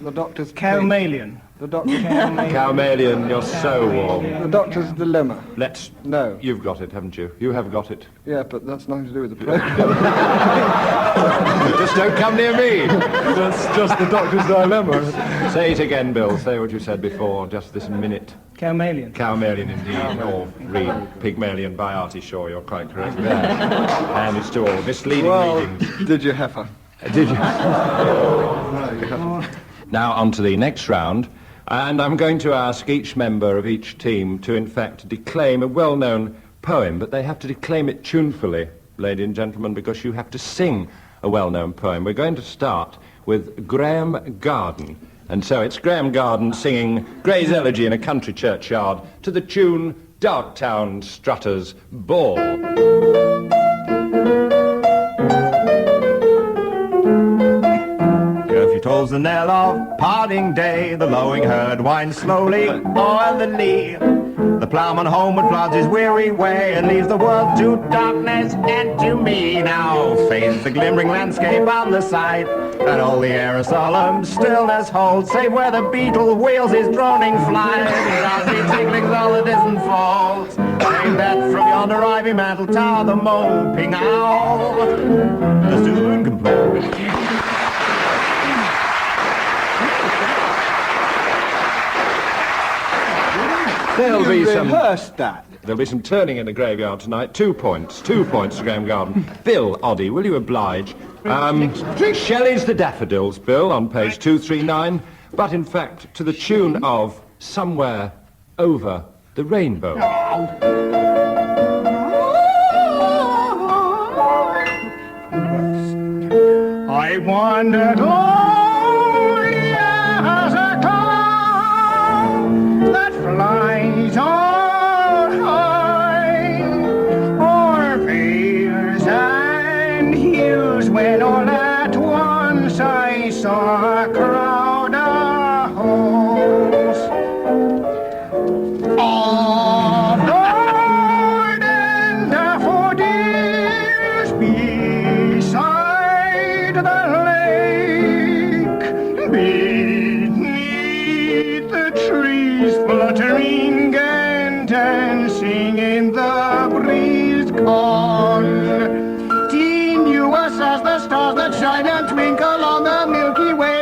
The doctor's Cowmalion. The doctor's Cowmalion, you're so warm. The doctor's dilemma. Let's... No. You've got it, haven't you? You have got it. Yeah, but that's nothing to do with the program. Just don't come near me. That's just the doctor's dilemma. Say it again, Bill. Say what you said before, just this minute. Cowmalion. Cowmalion, indeed. Or read Pygmalion by Artie Shaw, you're quite correct there. And it's to all misleading readings. Did you, heifer? Did you? No, you haven't. Now, on to the next round. And I'm going to ask each member of each team to, in fact, declaim a well-known poem, but they have to declaim it tunefully, ladies and gentlemen, because you have to sing a well-known poem. We're going to start with Graham Garden. And so it's Graham Garden singing Gray's Elegy in a country churchyard to the tune Darktown Strutters Ball. He tolls the knell of parting day, the lowing herd winds slowly o'er the lea. The ploughman homeward plods his weary way and leaves the world to darkness and to me. Now fades the glimmering landscape on the sight, and all the air a solemn stillness holds, save where the beetle wheels his droning flight. Drowsy tinklings all the distant falls, save that from yonder ivy mantle tower the moping owl does soon complain. There'll be some turning in the graveyard tonight. 2 points. 2 points to Graham Garden. Bill Oddie, will you oblige? Shelley's The Daffodils, Bill, on page 239, but in fact to the tune of Somewhere Over the Rainbow. I wandered only as a cloud that flies on high, o'er vales and hills, when all at once I saw a crowd of hosts of golden daffodils beside the lake, beneath the trees fluttering and dancing in the breeze continuous as the stars that shine and twinkle on the Milky Way.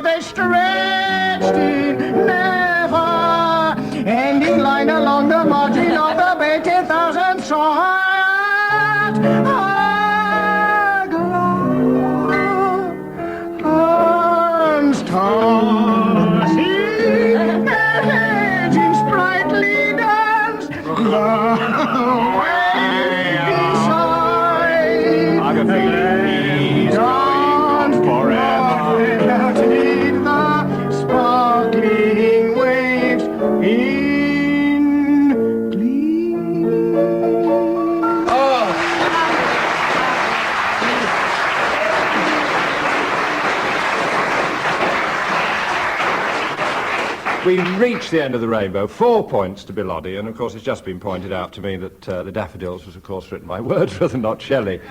We've reached the end of the rainbow. 4 points to Bill-Oddie, and of course it's just been pointed out to me that the Daffodils was of course written by Wordsworth and not Shelley.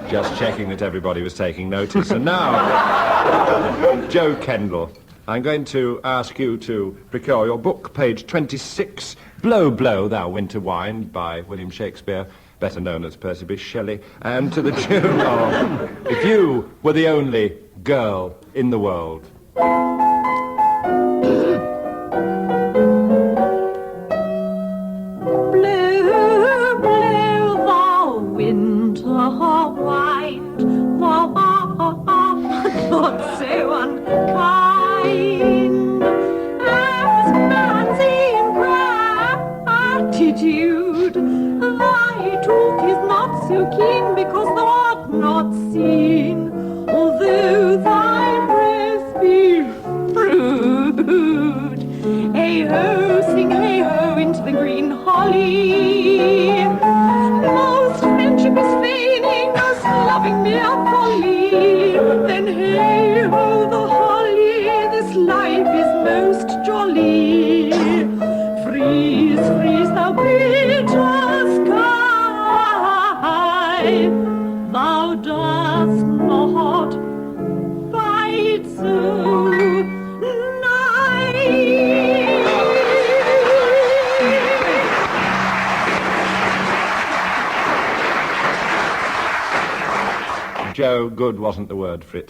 Just checking that everybody was taking notice. And now, Joe Kendall, I'm going to ask you to procure your book, page 26, Blow, Blow, Thou Winter Wind, by William Shakespeare, better known as Percy Bysshe Shelley, and to the tune of If You Were the Only Girl in the World. Not so unkind as fancy and gratitude. Thy tooth is not so keen because thou art not seen, although thy breath be rude. Hey-ho, sing hey-ho into the green holly. Most friendship is feigning, most loving mere folly. Then hey-ho the holly, this life is most jolly. Freeze, freeze thou bitter sky, thou dost not fight so Joe, good wasn't the word for it.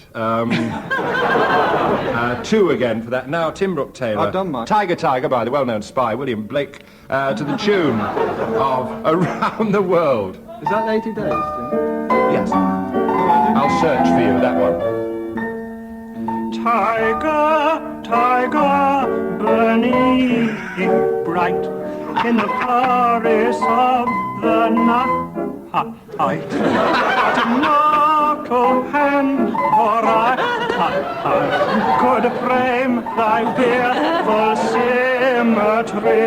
2 again for that. Now, Tim Brooke-Taylor. I've done mine. Tiger, Tiger, by the well-known spy, William Blake, to the tune of Around the World. Is that 80 days, Tim? Yes. I'll search for you, that one. Tiger, tiger, burning bright in the forest of the night. Mortal hand or I could frame thy fearful symmetry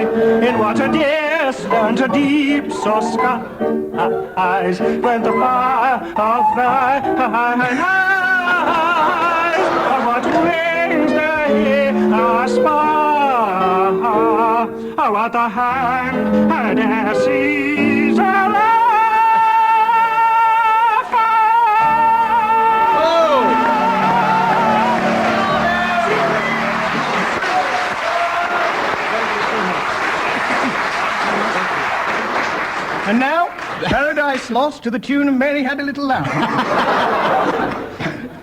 in what a distant deep so skies went the fire of thine eyes. On what wings they aspire, what the hand and seas alive. And now, Paradise Lost to the tune of Mary Had a Little Lamb.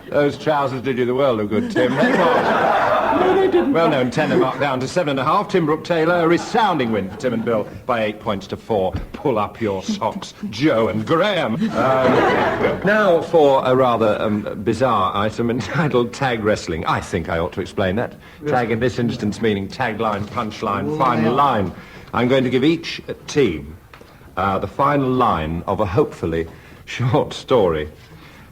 Those trousers did you the world of good, Tim. They were. Well-known tenor marked down to 7.5. Tim Brooke-Taylor, a resounding win for Tim and Bill by 8 points to 4. Pull up your socks, Joe and Graham. Now for a rather bizarre item entitled Tag Wrestling. I think I ought to explain that. Tag in this instance meaning tagline, punchline, final line. I'm going to give each team the final line of a hopefully short story.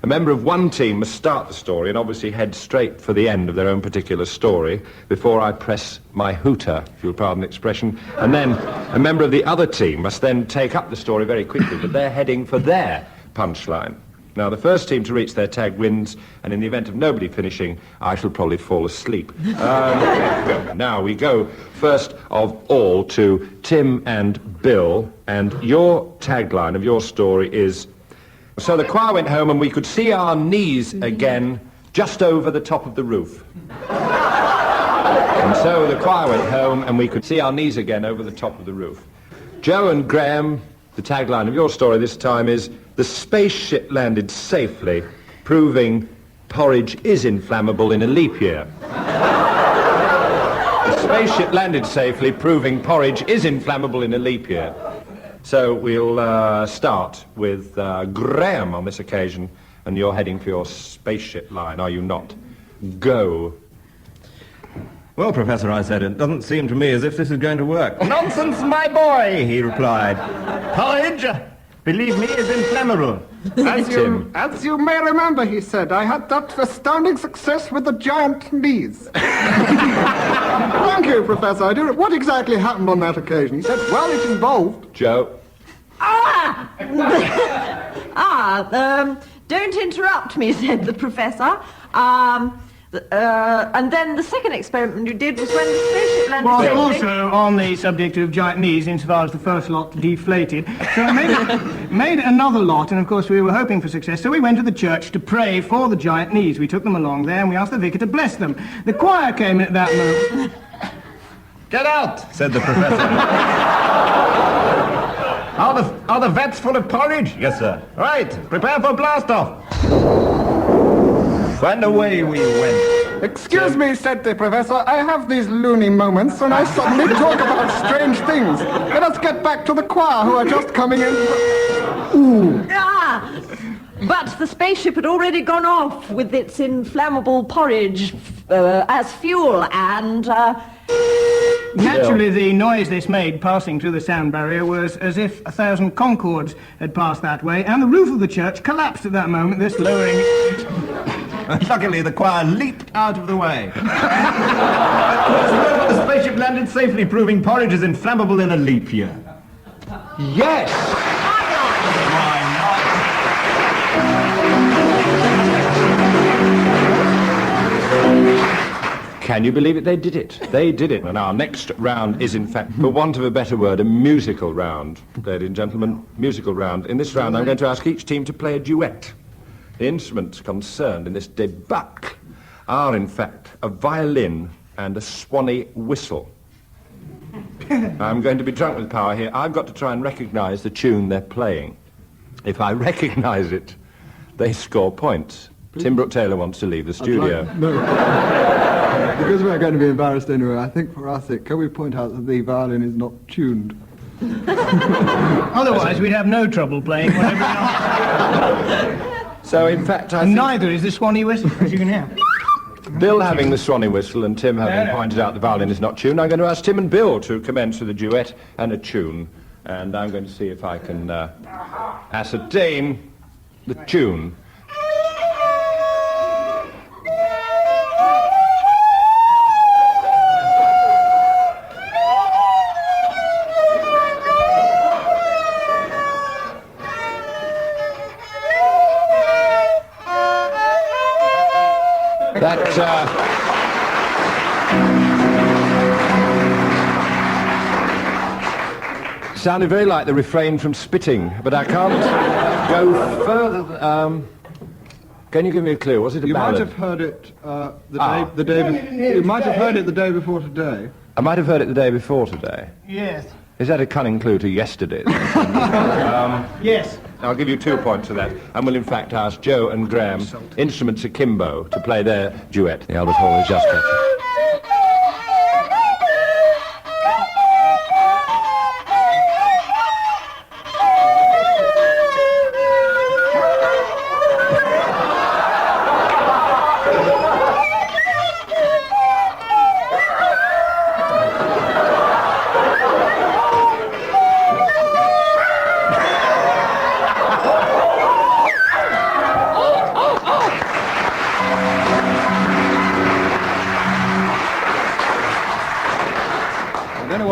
A member of one team must start the story and obviously head straight for the end of their own particular story before I press my hooter, if you'll pardon the expression. And then a member of the other team must then take up the story very quickly, but they're heading for their punchline. Now, the first team to reach their tag wins, and in the event of nobody finishing, I shall probably fall asleep. Now we go, first of all, to Tim and Bill, and your tagline of your story is, so the choir went home and we could see our knees again just over the top of the roof. And so the choir went home and we could see our knees again over the top of the roof. Joe and Graham, the tagline of your story this time is, the spaceship landed safely, proving porridge is inflammable in a leap year. The spaceship landed safely, proving porridge is inflammable in a leap year. So we'll start with Graham on this occasion, and you're heading for your spaceship line, are you not? Go. Well, Professor, I said, it doesn't seem to me as if this is going to work. Nonsense, my boy, he replied. Porridge, believe me, is inflammable. As you may remember, he said, I had that astounding success with the giant knees. Thank you, Professor. I do. What exactly happened on that occasion? He said, well, it involved... Joe. Don't interrupt me, said the Professor. And then the second experiment you did was when the spaceship landed safely. Well, also on the subject of giant knees, insofar as the first lot deflated. So I made another lot, and of course we were hoping for success, so we went to the church to pray for the giant knees. We took them along there, and we asked the vicar to bless them. The choir came in at that moment. Get out, said the professor. Are the vats full of porridge? Yes, sir. Right, prepare for blast-off. And away we went. Excuse me, said the professor, I have these loony moments when I suddenly talk about strange things. Let us get back to the choir who are just coming in. Ooh. Ah! But the spaceship had already gone off with its inflammable porridge as fuel, and... Naturally, the noise this made passing through the sound barrier was as if 1,000 Concords had passed that way, and the roof of the church collapsed at that moment, thus lowering... Luckily, the choir leaped out of the way. The spaceship landed safely, proving porridge is inflammable in a leap year. Yes! Can you believe it? They did it. They did it. And our next round is, in fact, for want of a better word, a musical round. Ladies and gentlemen, musical round. In this round, I'm going to ask each team to play a duet. The instruments concerned in this debacle are, in fact, a violin and a swanny whistle. I'm going to be drunk with power here. I've got to try and recognise the tune they're playing. If I recognise it, they score points. Tim Brooke-Taylor wants to leave the studio. Because we're going to be embarrassed anyway, I think for our sake, can we point out that the violin is not tuned? Otherwise, we'd have no trouble playing whatever else. So, in fact, I think... Neither is the swanny whistle, as you can hear. Bill having the swanny whistle and Tim having pointed out the violin is not tuned, I'm going to ask Tim and Bill to commence with a duet and a tune. And I'm going to see if I can ascertain the tune. That sounded very like the refrain from Spitting, but I can't go further. Can you give me a clue? Was it a ballad? You might have heard it You might have heard it the day before today. I might have heard it the day before today. Yes. Is that a cunning clue to yesterday? Yes. I'll give you 2 points for that, and will in fact ask Joe and Graham, instruments akimbo, to play their duet. The Albert Hall is just catching.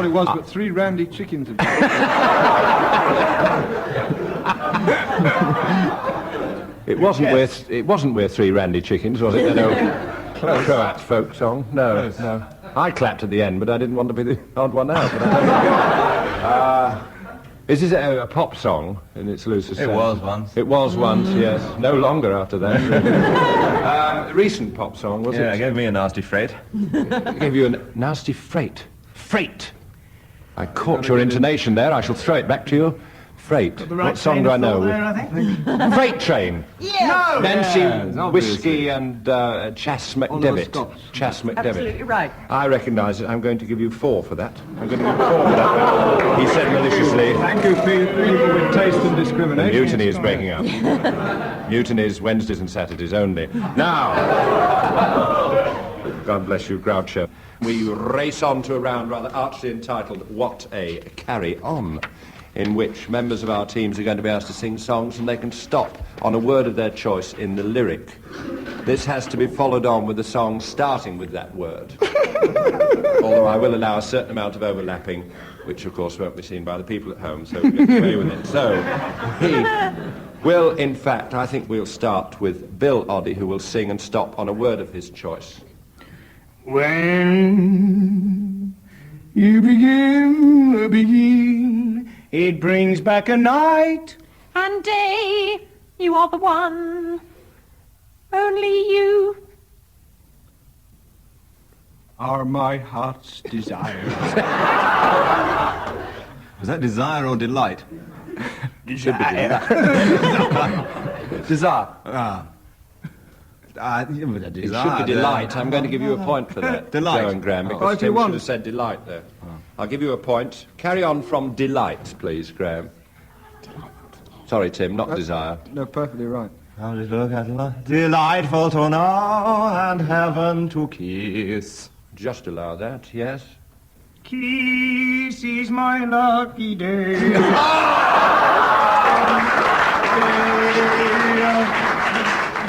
Was but 3 randy chickens. It wasn't worth 3 randy chickens, was it? That old Croat folk song. No. I clapped at the end, but I didn't want to be the odd one out. Is this a pop song in its loosest sense? It was once. It was once, yes. No longer after that. Recent pop song, was it? Yeah, it gave me a nasty freight. It gave you a nasty freight. Freight. I caught your intonation there. I shall throw it back to you. Freight. What song do I know? Freight Train. Yeah. No. Nancy Whiskey and Chas McDevitt. Chas McDevitt. Absolutely right. I recognise it. I'm going to give you 4 for that. I'm going to give you 4 for that. He said maliciously. Thank you for people with taste and discrimination. The mutiny is breaking up. Mutinies Wednesdays and Saturdays only. Now, God bless you, Groucho. We race on to a round rather archly entitled What a Carry On, in which members of our teams are going to be asked to sing songs and they can stop on a word of their choice in the lyric. This has to be followed on with a song starting with that word. Although I will allow a certain amount of overlapping, which of course won't be seen by the people at home, so get away with it. So, Well, in fact, I think we'll start with Bill Oddie, who will sing and stop on a word of his choice. When you begin, it brings back a night and day. You are the one, only you are my heart's desire. Was that desire or delight? Desire. Desire. It should be delight. I'm going to give you a point for that. Delight. Joe and Graham, because Oh, Tim should have said delight there. I'll give you a point. Carry on from delight, please, Graham. Sorry, Tim, not desire. No, perfectly right. How did look at life? Delightful to know and heaven to kiss. Just allow that, yes. Kiss is my lucky day.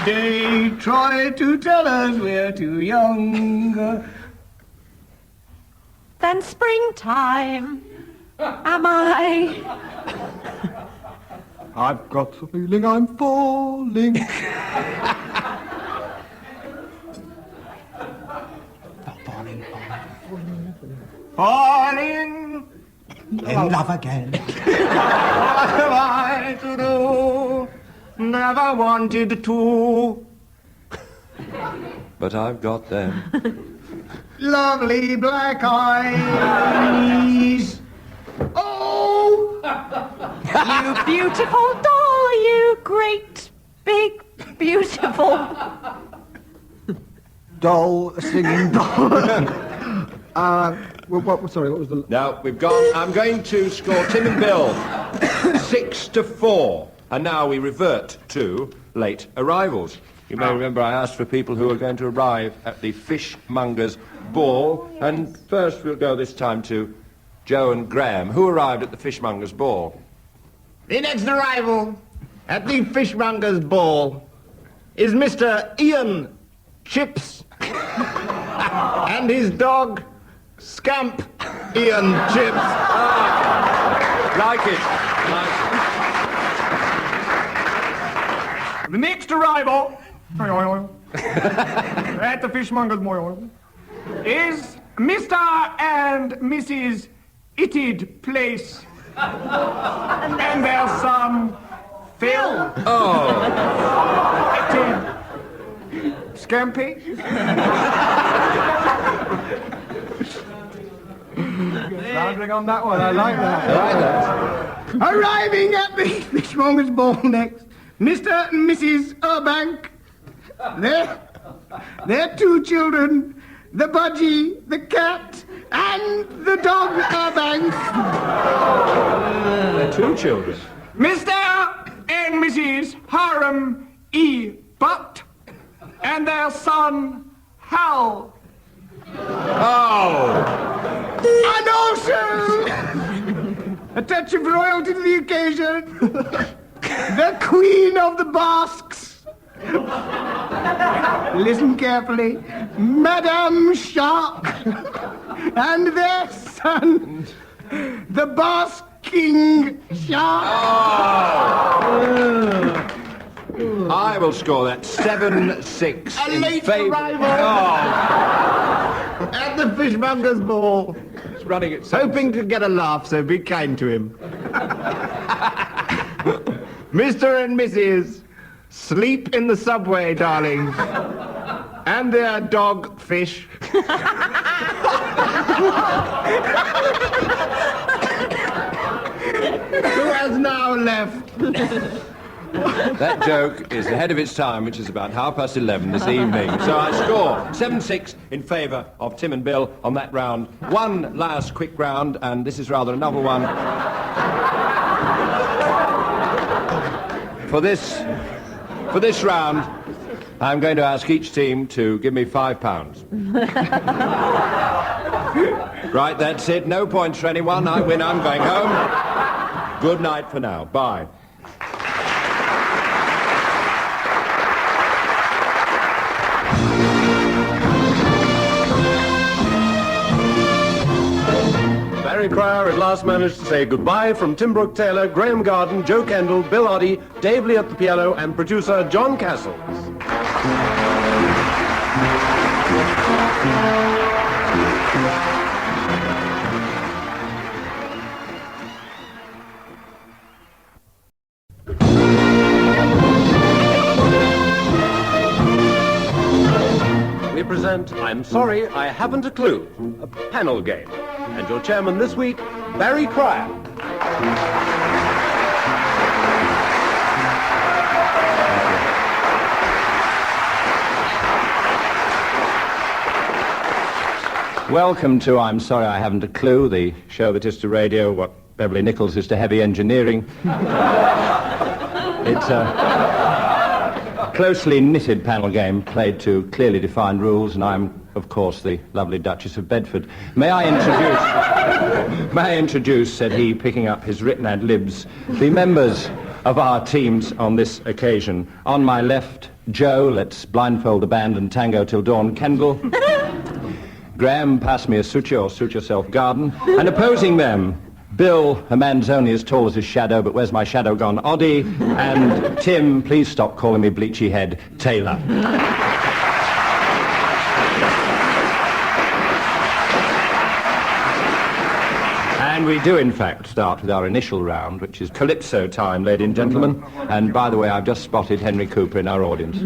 They try to tell us we're too young. then springtime. Am I? I've got the feeling I'm falling. Falling in love again. What have I to do? Never wanted to. But I've got them. Lovely black eyes. Oh! You beautiful doll, you great, big, beautiful. Doll, singing doll. What was the... Now, we've gone... I'm going to score Tim and Bill 6-4. And now we revert to late arrivals. You may remember I asked for people who are going to arrive at the Fishmongers Ball. And first we'll go this time to Joe and Graham, who arrived at the Fishmongers Ball. The next arrival at the Fishmongers Ball is Mr. Ian Chips and his dog, Scamp Ian Chips. Like it. The next arrival at the Fishmongers Ball is Mr. and Mrs. Itted Place and their son, Phil. Oh. Itted. Scampy. Sounding on that one, I like that. Arriving at the Fishmongers Ball next, Mr. and Mrs. Urbank. Their two children, the budgie, the cat, and the dog Urbank. They're two children. Mr. and Mrs. Hiram E. Butt and their son, Hal. Oh! And also, a touch of royalty to the occasion, the Queen of the Basques. Listen carefully, Madame Shark and their son, the Basque King Shark. Oh. I will score that 7-6 A in late favour. arrival at the Fishmongers Ball. It's running at Hoping to get a laugh, so be kind to him. Mr. and Mrs. Sleep in the subway, darling. And their dog, Fish. Who has now left. That joke is ahead of its time, which is about 11:30 this evening. So I score 7-6 in favour of Tim and Bill on that round. One last quick round, and this is rather a novel one. For this round, I'm going to ask each team to give me £5. Right, that's it. No points for anyone. I win. I'm going home. Good night for now. Bye. Very Barry Cryer at last managed to say goodbye from Tim Brooke-Taylor, Graham Garden, Joe Kendall, Bill Oddie, Dave Lee at the piano, and producer John Castles. We present I'm Sorry I Haven't a Clue, a panel game. And your chairman this week, Barry Cryer. Welcome to I'm Sorry I Haven't a Clue, the show that is to radio what Beverly Nichols is to heavy engineering. It's a closely knitted panel game played to clearly defined rules, and I'm, of course, the lovely Duchess of Bedford. May I introduce, said he, picking up his written ad-libs, the members of our teams on this occasion. On my left, Joe, let's blindfold the band and tango till dawn, Kendall. Graham, pass me a suture or suit yourself, Garden. And opposing them, Bill, a man's only as tall as his shadow, but where's my shadow gone, Oddie. And Tim, please stop calling me bleachy head, Taylor. And we do, in fact, start with our initial round, which is Calypso time, ladies and gentlemen. And by the way, I've just spotted Henry Cooper in our audience.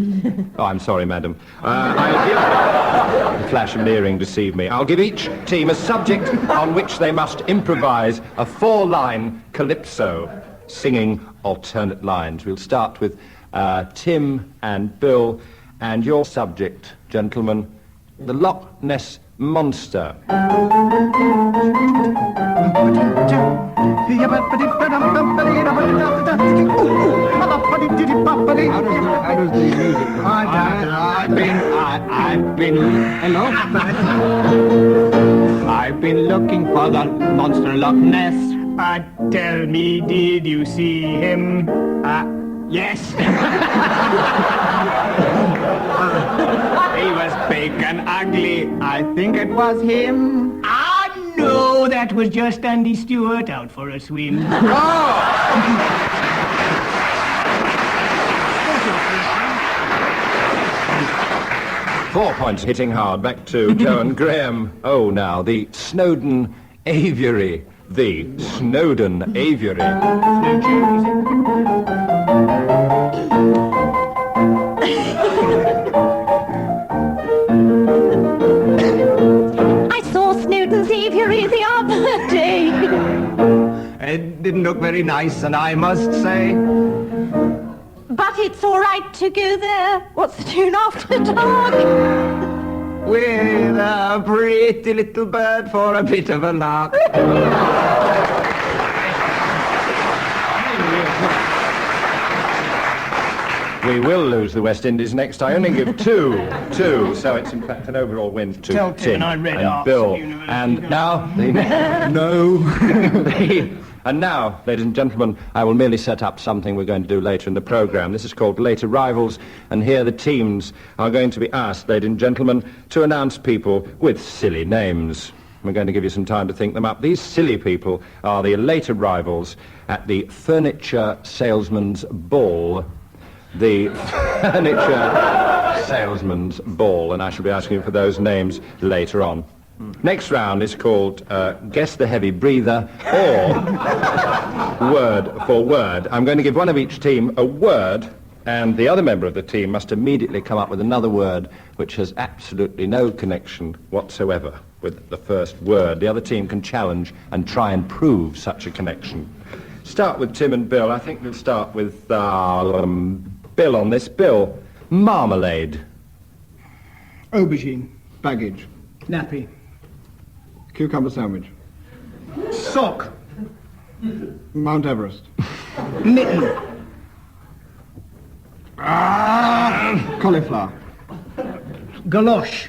Oh, I'm sorry, madam. The flash of an earring deceived me. I'll give each team a subject on which they must improvise a 4-line Calypso, singing alternate lines. We'll start with Tim and Bill, and your subject, gentlemen, the Loch Ness Monster. I've been looking for the monster Loch Ness. Tell me, did you see him? Yes. He was big and ugly. I think it was him. No, that was just Andy Stewart out for a swim. 4 points, hitting hard. Back to Joe and Graham. Oh, now, the Snowdon Aviary. The Snowdon Aviary. I saw Snowdon's Aviary the other day. It didn't look very nice, and I must say. But it's all right to go there. What's the tune after dark? With a pretty little bird for a bit of a lark. We will lose the West Indies next. I only give two. So it's in fact an overall win to Tell Tim I read and Bill. And now, And now, ladies and gentlemen, I will merely set up something we're going to do later in the programme. This is called Late Arrivals, and here the teams are going to be asked, ladies and gentlemen, to announce people with silly names. We're going to give you some time to think them up. These silly people are the late arrivals at the Furniture Salesmans Ball. The Furniture Salesmans Ball, and I shall be asking you for those names later on. Next round is called Guess the Heavy Breather, or Word for Word. I'm going to give one of each team a word, and the other member of the team must immediately come up with another word which has absolutely no connection whatsoever with the first word. The other team can challenge and try and prove such a connection. Start with Tim and Bill. I think we'll start with Bill on this. Bill, marmalade. Aubergine. Baggage. Nappy. Cucumber sandwich. Sock. Mount Everest. Mitten. Cauliflower. Galosh.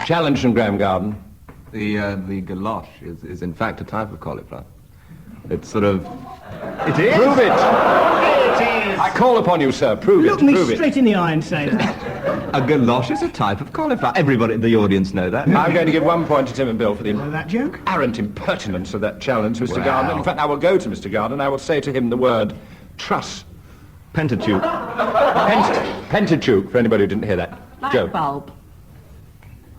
Challenge from Graham Garden. The galosh is in fact a type of cauliflower. It's sort of... It is? Prove it! It is! I call upon you, sir. Prove Look it. me Prove straight it. in the eye and say that. A galosh is a type of cauliflower. Everybody in the audience know that. I'm going to give 1 point to Tim and Bill for the that joke? arrant impertinence of that challenge, Mr. Wow. Gardner. In fact, I will go to Mr. Gardner and I will say to him the word truss. Pentateuch. Pentateuch, for anybody who didn't hear that. Joe. Light bulb.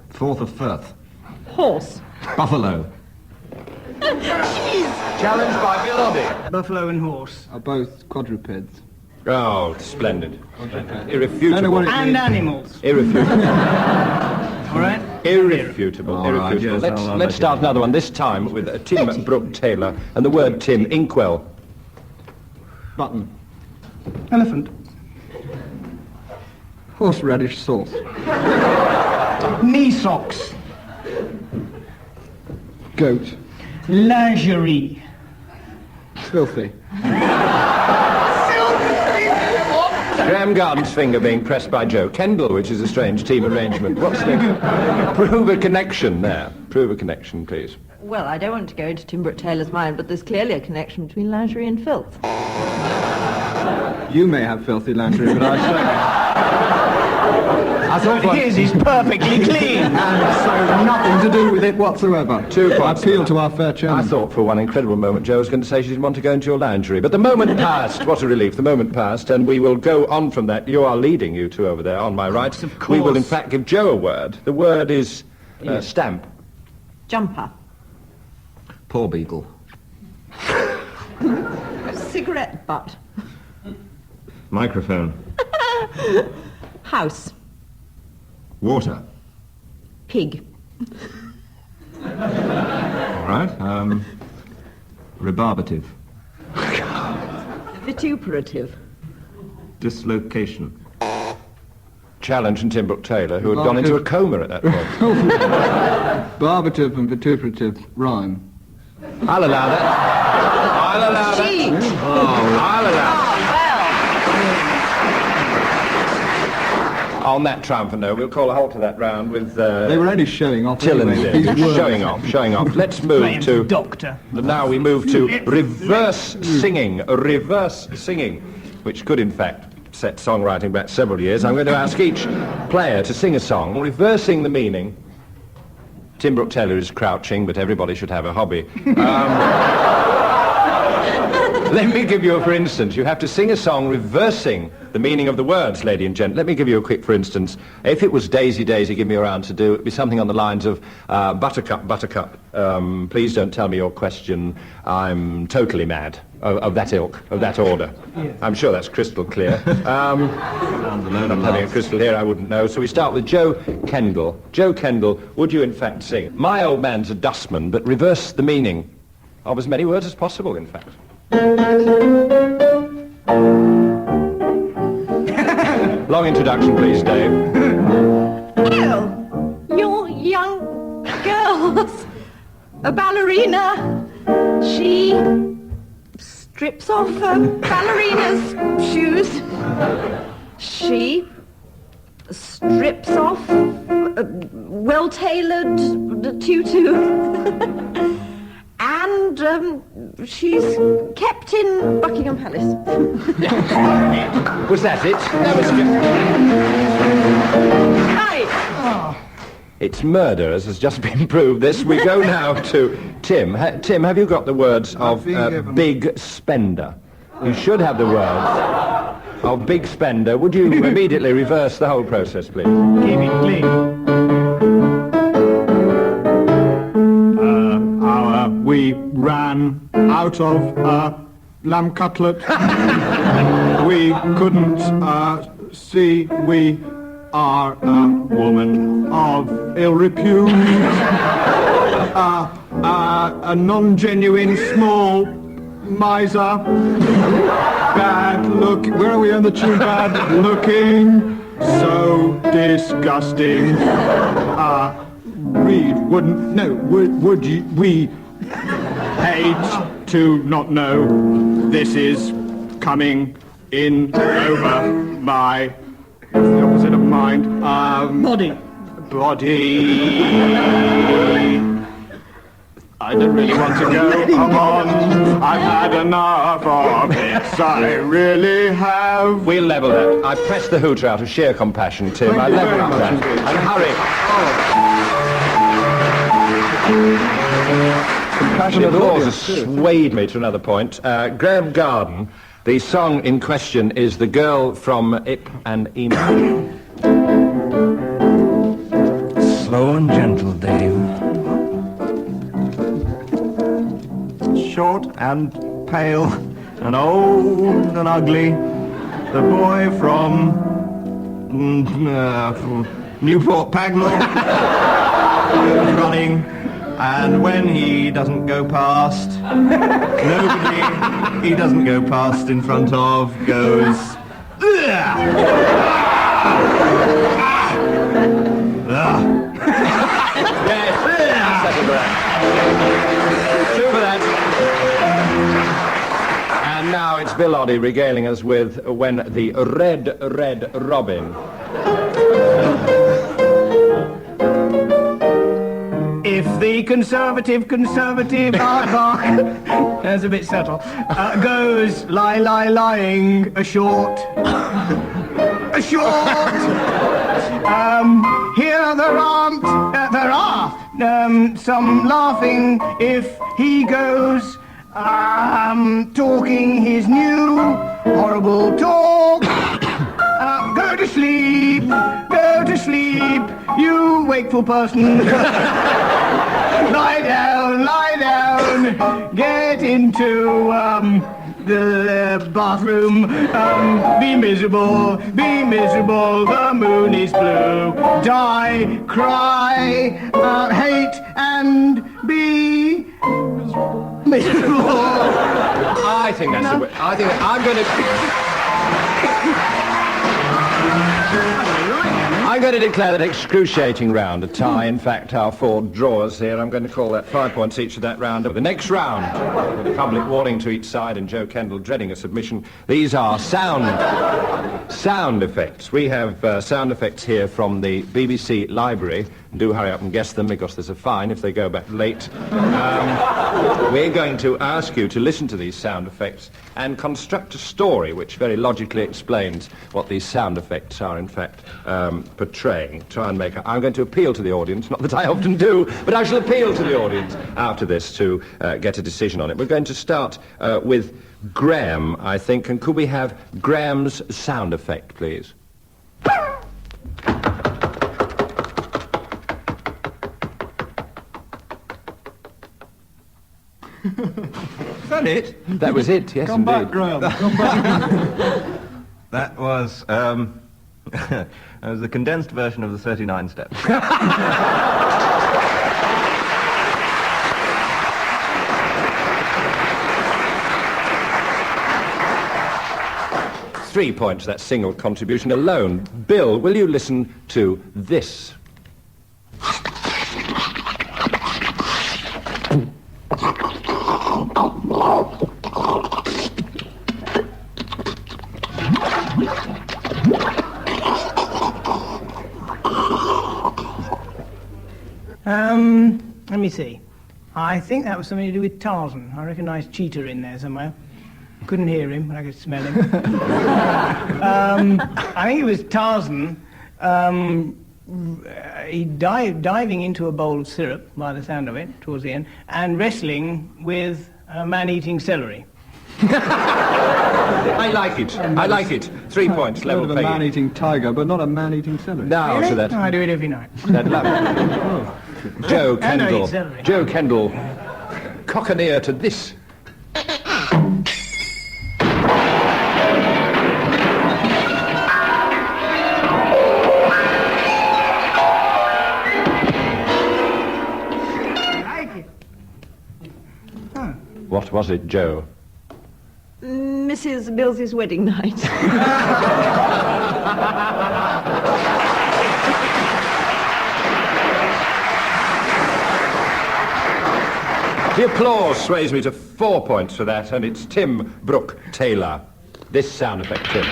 Fourth of Firth. Horse. Buffalo. Challenged by Bill Oddie. Buffalo and horse are both quadrupeds. Oh, splendid. Irrefutable. And animals. Irrefutable. All right? Irrefutable. All right, Irrefutable. yes, I'll Let's start another one, this time with Tim Brooke-Taylor and the word Tim. Inkwell. Button. Elephant. Horseradish sauce. Knee socks. Goat. Lingerie. Filthy. Graham Garden's finger being pressed by Joe Kendall, which is a strange team arrangement. What's the... Prove a connection there. Prove a connection, please. Well, I don't want to go into Tim Brooke-Taylor's mind, but there's clearly a connection between lingerie and filth. You may have filthy lingerie, but I thought his is perfectly clean, and so nothing to do with it whatsoever. 2 points. I appeal to our fair chairman. I thought for one incredible moment Joe was going to say she didn't want to go into your lingerie, but the moment passed. What a relief. The moment passed, and we will go on from that. You are leading, you two over there, on my right. Of course. We will, in fact, give Joe a word. The word is stamp. Jumper. Paw beagle. Cigarette butt. Microphone. House. Water. Pig. All right. Rebarbative. Vituperative. Dislocation. Challenge and Tim Brooke-Taylor, who had gone into a coma at that point. Barbative and vituperative rhyme. I'll allow that. I'll allow that. Cheat. I'll allow that. Oh, On that triumphant note, we'll call a halt to that round with... They were only showing off. Tillins anyway. in. Showing off. Let's move to... Doctor. Now we move to reverse singing, which could, in fact, set songwriting back several years. I'm going to ask each player to sing a song, reversing the meaning. Tim Brooke-Taylor is crouching, but everybody should have a hobby. Let me give you a for instance. You have to sing a song reversing the meaning of the words, lady and gent. Let me give you a quick for instance. If it was Daisy, Daisy, give me a round to do, it'd be something on the lines of Buttercup, Buttercup, please don't tell me your question, I'm totally mad. Of that ilk, of that order. Yes. I'm sure that's crystal clear. I'm having a crystal here, I wouldn't know. So we start with Joe Kendall. Joe Kendall, would you in fact sing? My old man's a dustman, but reverse the meaning of as many words as possible, in fact. Long introduction, please, Dave. Oh, your young girl's a ballerina. She strips off her ballerina's shoes. She strips off a well-tailored tutu. And she's kept in Buckingham Palace. Was that it? That was Hi. Oh. It's murder, as has just been proved. This. We go now to Tim. Tim, have you got the words of big spender? You should have the words of big spender. Would you immediately reverse the whole process, please? Keep it clean. We ran out of lamb cutlet. We couldn't see. We are a woman of ill repute. A non-genuine small miser. Bad look. Where are we on the tune? Bad looking. So disgusting. Read wouldn't. No. Would you? We hate to not know. This is coming in over my. What's the opposite of mind? Body. I don't really want to go. Come on, I've had enough of this. I really have. We'll level that. I pressed the hooter out of sheer compassion, Tim. I level up that. And hurry. Compassionate applause has swayed me to another point. Graham Garden, the song in question is The Girl from Ip and Emo. Slow and gentle, Dave. Short and pale and old and ugly. The boy from Newport Pagnell running, and when he doesn't go past, nobody he doesn't go past in front of goes. Two for that. And now it's Bill Oddie regaling us with When the Red Robin. If the conservative aardvark, that's a bit subtle, goes lying ashort, here there are some laughing if he goes talking his new horrible talk. Go to sleep, you wakeful person. Lie down, get into the bathroom, be miserable, the moon is blue, die, cry, hate, and be miserable. I think that's the way. I think I'm going to declare that excruciating round a tie. In fact, our 4 drawers here, I'm going to call that 5 points each of that round. The next round, with a public warning to each side and Joe Kendall dreading a submission, these are sound effects. We have sound effects here from the BBC Library. Do hurry up and guess them, because there's a fine if they go back late. We're going to ask you to listen to these sound effects and construct a story which very logically explains what these sound effects are, in fact, portraying. Try and make I'm going to appeal to the audience, not that I often do, but I shall appeal to the audience after this to get a decision on it. We're going to start with Graham, I think, and could we have Graham's sound effect, please? Is that it? That was it, yes, Come indeed. back, Graham. Come back. That was that was the condensed version of the 39 steps. 3 points, that single contribution alone. Bill, will you listen to this? Let me see. I think that was something to do with Tarzan. I recognise Cheetah in there somewhere. Couldn't hear him, but I could smell him. I think it was Tarzan. He diving into a bowl of syrup, by the sound of it, towards the end, and wrestling with a man-eating celery. I like it. I like it. 3 points, level a man-eating tiger, but not a man-eating celery. No, Really? so that. No, I do it every night. That lovely. Joe And I Kendall. eat celery. Joe Kendall. Cock an ear to this. What was it, Joe? Mrs. Bills's wedding night. The applause sways me to 4 points for that, and it's Tim Brooke-Taylor. This sound effect, Tim.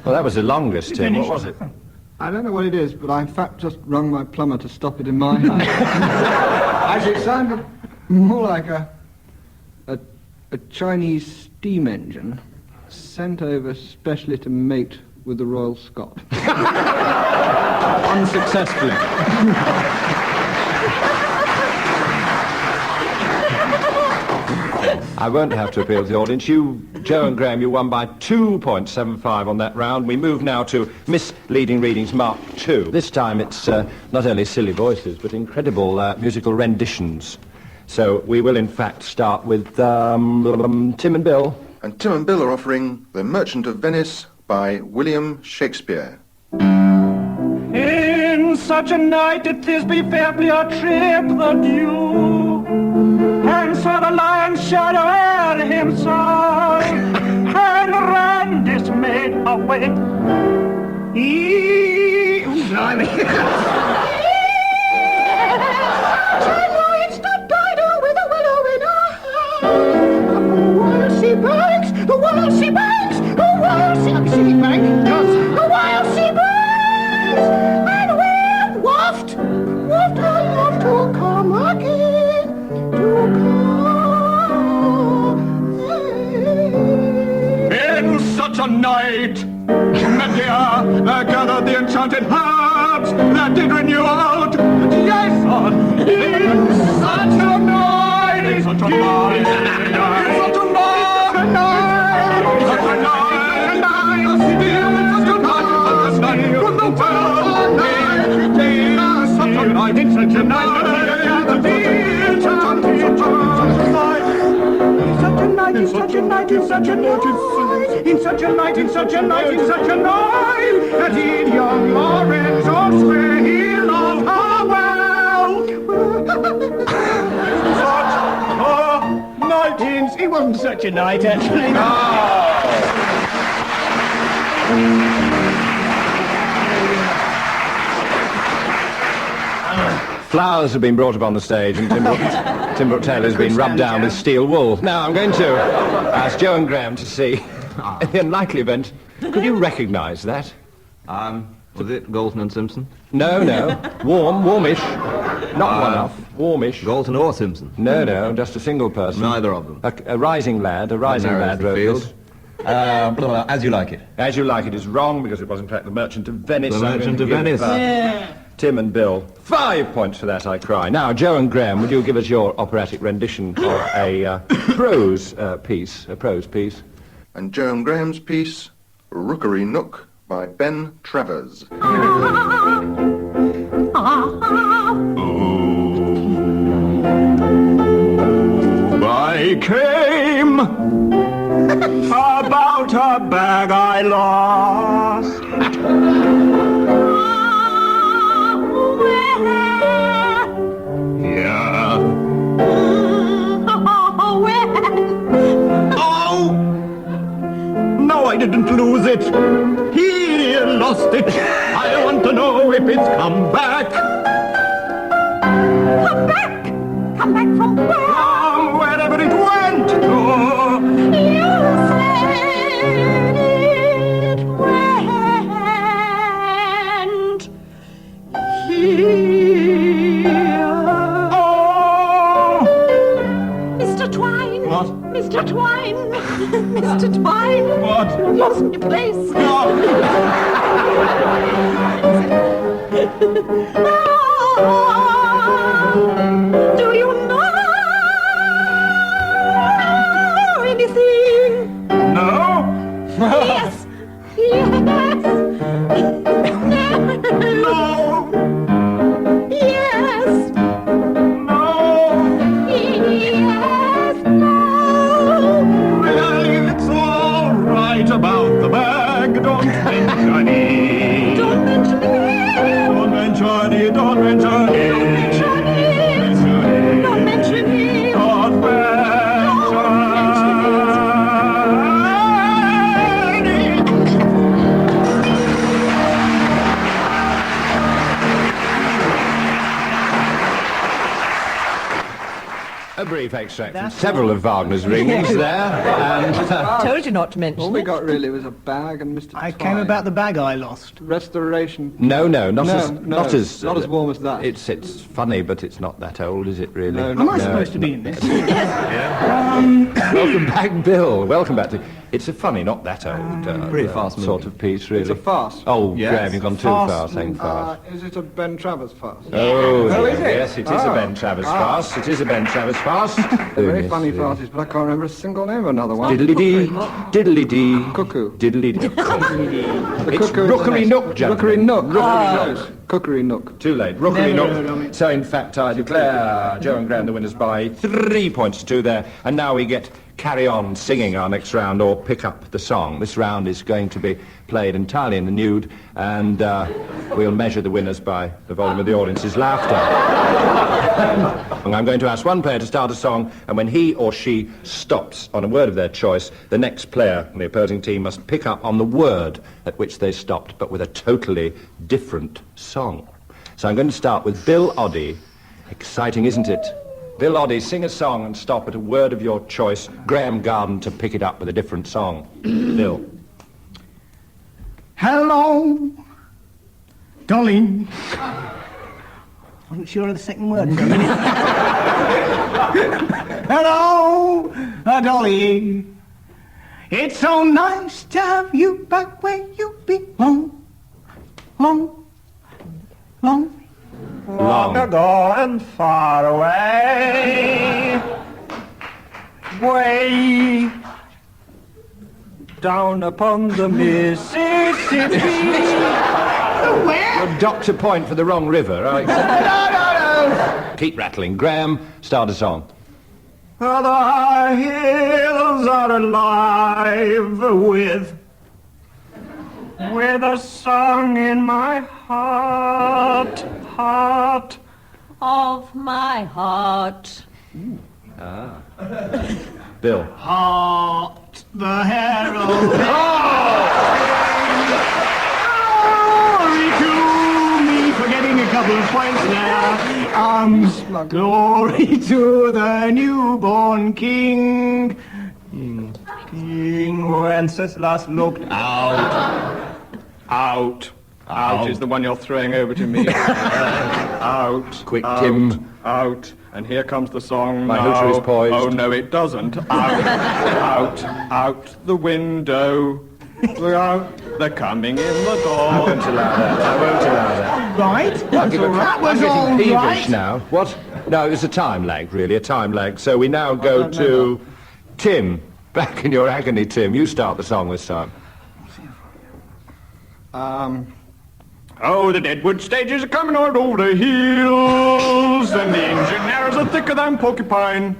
Well, that was the longest, Tim. What was it? I don't know what it is, but I in fact just rung my plumber to stop it in my house. Actually, it sounded more like a Chinese steam engine sent over specially to mate with the Royal Scot. Unsuccessfully. I won't have to appeal to the audience. You, Joe and Graham, you won by 2.75 on that round. We move now to Misleading Readings Mark II. This time it's not only silly voices, but incredible musical renditions. So we will, in fact, start with Tim and Bill. And Tim and Bill are offering The Merchant of Venice by William Shakespeare. In such a night it is befell a trip the dew, and saw the lion's shadow at himself, and ran dismayed away. Blimey. The wild sea banks, the wild sea banks, the wild sea banks, and we're waft aloft to come again, to come. In such a night, Medea gathered the enchanted herbs that did renew out Jason. In such a night, in such a night, in such a that did young Lorenzo swear he loved her well. Such a night. It wasn't such a night, actually. Flowers have been brought upon the stage, and Tim Brooke-Taylor has been rubbed down with steel wool. Now I'm going to ask Joe and Graham to see, in the unlikely event, could you recognise that? Was it Galton and Simpson? No. Warmish. Not one-off. Warmish. Galton or Simpson? No, just a single person. Neither of them. A rising lad wrote this. As You Like It. As You Like It is wrong, because it was in fact The Merchant of Venice. The Merchant of Venice. Tim and Bill, 5 points for that, I cry. Now, Joe and Graham, would you give us your operatic rendition of a prose piece? And Joe and Graham's piece, Rookery Nook by Ben Travers. I came about a bag I lost. Yeah. Oh! No, I didn't lose it. He lost it. I want to know if it's come back. Come back? Come back from where? From wherever it went to. You said it went here. Oh! Mr. Twine. What? Mr. Twine. Mr. Twine. What? Lost your place. Do you know anything? No? Yes. Yes. No. Yes. No. Yes. No. Really, it's all right about the bag. Don't mention it. Don't mention it. Don't mention it. Don't mention it. Don't mention it. Don't mention it. brief extract from several of Wagner's rings there. And, Told you not to mention All we it. got really was a bag and Mr. I came about the bag I lost. Restoration. no, not No, as not as warm as that. It's funny, but it's not that old, is it really? No, Am I supposed to be in this? Welcome back, Bill. Welcome back to... It's a funny, not that old Pretty fast sort of piece, really. It's a farce. Oh, Yes. Graham, you've gone too far saying farce. Is it a Ben Travers farce? Oh, is it? yes, it is a Ben Travers farce. It is a Ben Travers farce. Very funny farces, but I can't remember a single name of another one. Diddly-dee, diddly-dee. Cuckoo. Diddly-dee. The It's cuckoo Rookery is the Nook, next. gentlemen. Rookery Nook. Rookery Cookery Nook. Too late. Rookery Never heard of Nook. it. So, in fact, I declare Joe and Graham the winners by 3 points to 2 there. And now we get carry on singing our next round or pick up the song. This round is going to be played entirely in the nude, and we'll measure the winners by the volume of the audience's laughter. And I'm going to ask one player to start a song, and when he or she stops on a word of their choice, the next player in the opposing team must pick up on the word at which they stopped, but with a totally different song. So I'm going to start with Bill Oddie. Exciting, isn't it? Bill Oddie, sing a song and stop at a word of your choice. Graham Garden to pick it up with a different song. Bill. Hello, Dolly. Wasn't sure of the second word for a minute. Hello, Dolly. It's so nice to have you back where you belong. Long. Long ago and far away, way down upon the Mississippi. Where? You're Dr. Point for the wrong river, right? No. Keep rattling. Graham, start a song. The hills are alive with a song in my heart. Of my heart. Bill. Heart, the herald. Glory to me for getting a couple of points there. Glory to the newborn king. King Wenceslas looked out is the one you're throwing over to me. Out. Quick, Tim. Out. And here comes the song My now. hooter is poised. Oh, no, it doesn't. Out the window. Look out. They're coming in the door. I won't allow that. Right? I'm getting all peevish right. now. What? No, it was a time lag, really, a time lag. So we now go to Tim. Back in your agony, Tim. You start the song this time. Oh, the Deadwood stages are coming out over the hills, and the engineers are thicker than porcupine.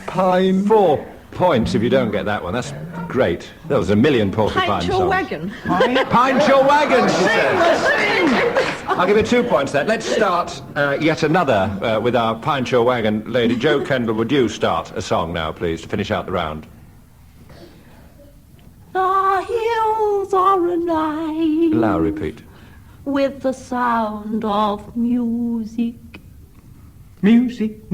Pine. 4 points if you don't get that one. That's great. That was a million porcupine Pine songs. your wagon. Pine your wagon, she says. I'll give you 2 points there. Let's start yet another with our Pine your wagon lady. Joe Kendall, would you start a song now, please, to finish out the round? The hills are alive. Allow repeat. With the sound of music. Music.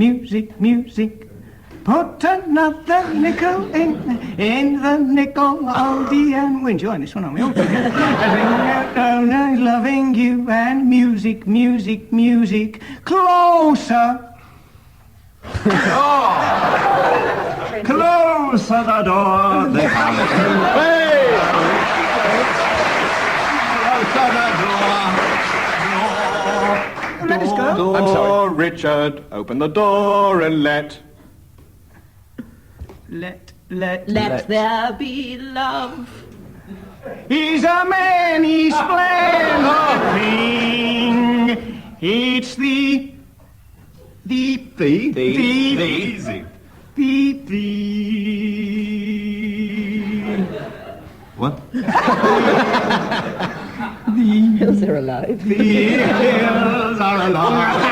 Put another nickel in the nickel. Oh, dear, and we're enjoying this one, aren't we? All together. Loving you and music. Closer. Closer the door. They come. Hey! Closer the door. Let us go. I'm sorry. Richard, open the door and let. Let there be love. He's a many splendid thing. It's the What? Hills are alive. The hills are alive.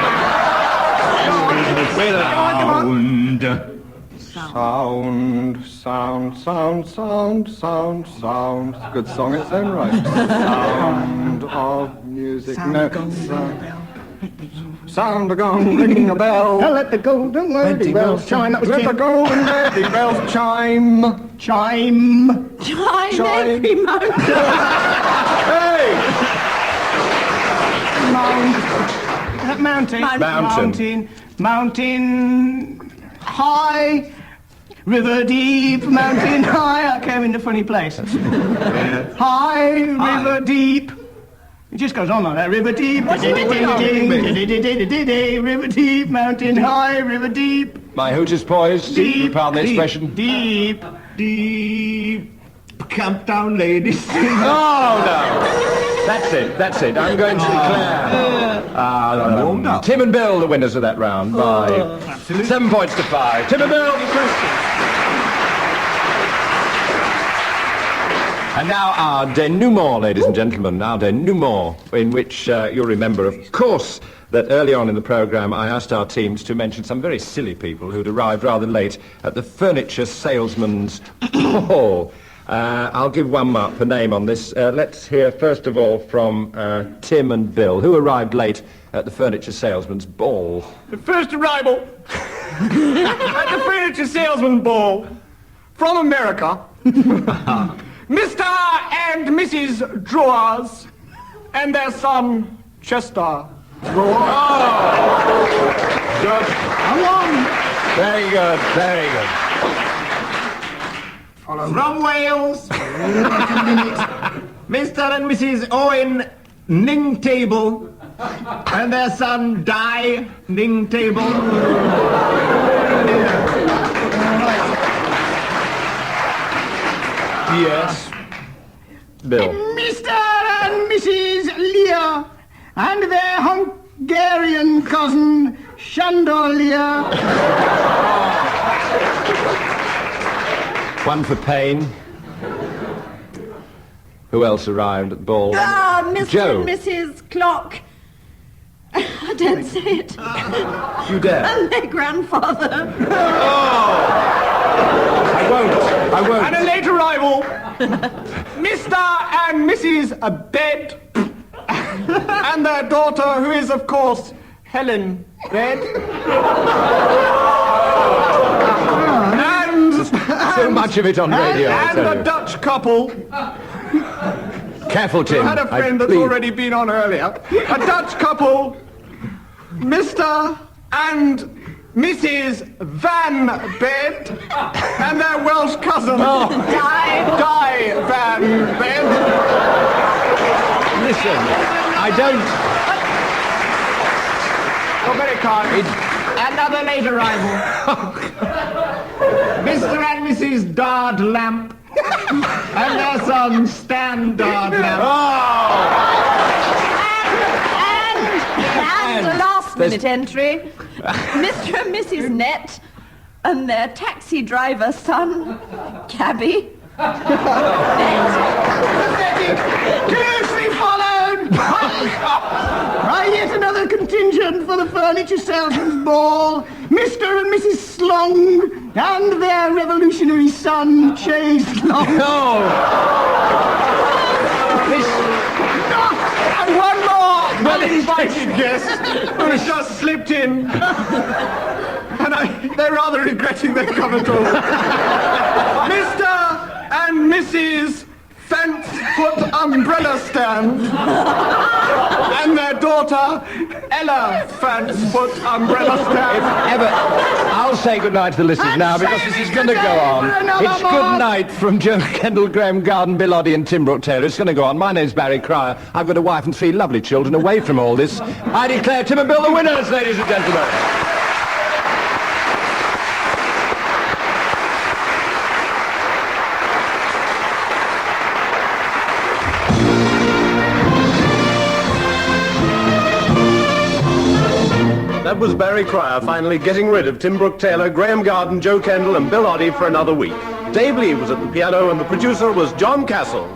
Sound, sound, sound, sound, sound, sound. It's a good song in its own right. Sound of music. No, sound of gong, ringing a bell. Now let the golden wedding bells chime. That was Let the golden wedding bells chime. Chime. Chime every mountain. Hey! Mountain high, river deep, mountain high. I came in a funny place. High, river deep. It just goes on like that. River deep, river deep, mountain high, river deep. My hoot is poised. Deep, pardon the expression. Deep, deep. Camp down, ladies. Oh, no. That's it. I'm going to declare Tim and Bill the winners of that round by 7 points to 5. Tim and Bill. And now our denouement, ladies and gentlemen, our denouement, in which you'll remember, of course, that early on in the programme I asked our teams to mention some very silly people who'd arrived rather late at the Furniture Salesmans Ball. I'll give one up a name on this. Let's hear first of all from Tim and Bill, who arrived late at the Furniture Salesmans Ball. The first arrival at the Furniture Salesmans Ball from America. Mr. and Mrs. Drawers and their son, Chester Drawers. Oh! Good. Come on. Very good, very good. From Wales, Mr. and Mrs. Owen Ningtable and their son, Di Ningtable. Yes. Bill. Mr. and Mrs. Lear and their Hungarian cousin, Chandelier. One for Payne. Who else arrived at the ball? Mr. Joe. and Mrs. Clock. I don't say it. You dare? And their grandfather. I won't. And a late arrival, Mr. and Mrs. Bed and their daughter, who is, of course, Helen Bed. So much of it on radio. And a Dutch couple. Careful, Tim. I had a friend that's already been on earlier. A Dutch couple, Mr. and Mrs. Van Bed and their Welsh cousin, Di Van Bed. Listen, I don't... You're very kind. Another late arrival. Mr. and Mrs. Dard Lamp and their son, Stan Dard Lamp. And the last minute entry, Mr. and Mrs. Net and their taxi driver son, Cabby. Closely followed by yet another contingent for the Furniture Salesmans Ball, Mr. and Mrs. Slong and their revolutionary son, Chase Slong. And one more uninvited guest who has just slipped in. And they're rather regretting they've come at all. Mr. and Mrs. Fence-Foot Umbrella Stand and their daughter, Ella Fence-Foot Umbrella Stand. I'll say goodnight to the listeners now because this is going to go on. It's good night from Joe Kendall, Graham Garden, Bill Oddie and Tim Brooke-Taylor. It's going to go on. My name's Barry Cryer. I've got a wife and 3 lovely children away from all this. I declare Tim and Bill the winners, ladies and gentlemen. That was Barry Cryer finally getting rid of Tim Brooke-Taylor, Graham Garden, Joe Kendall and Bill Oddie for another week. Dave Lee was at the piano and the producer was John Castles.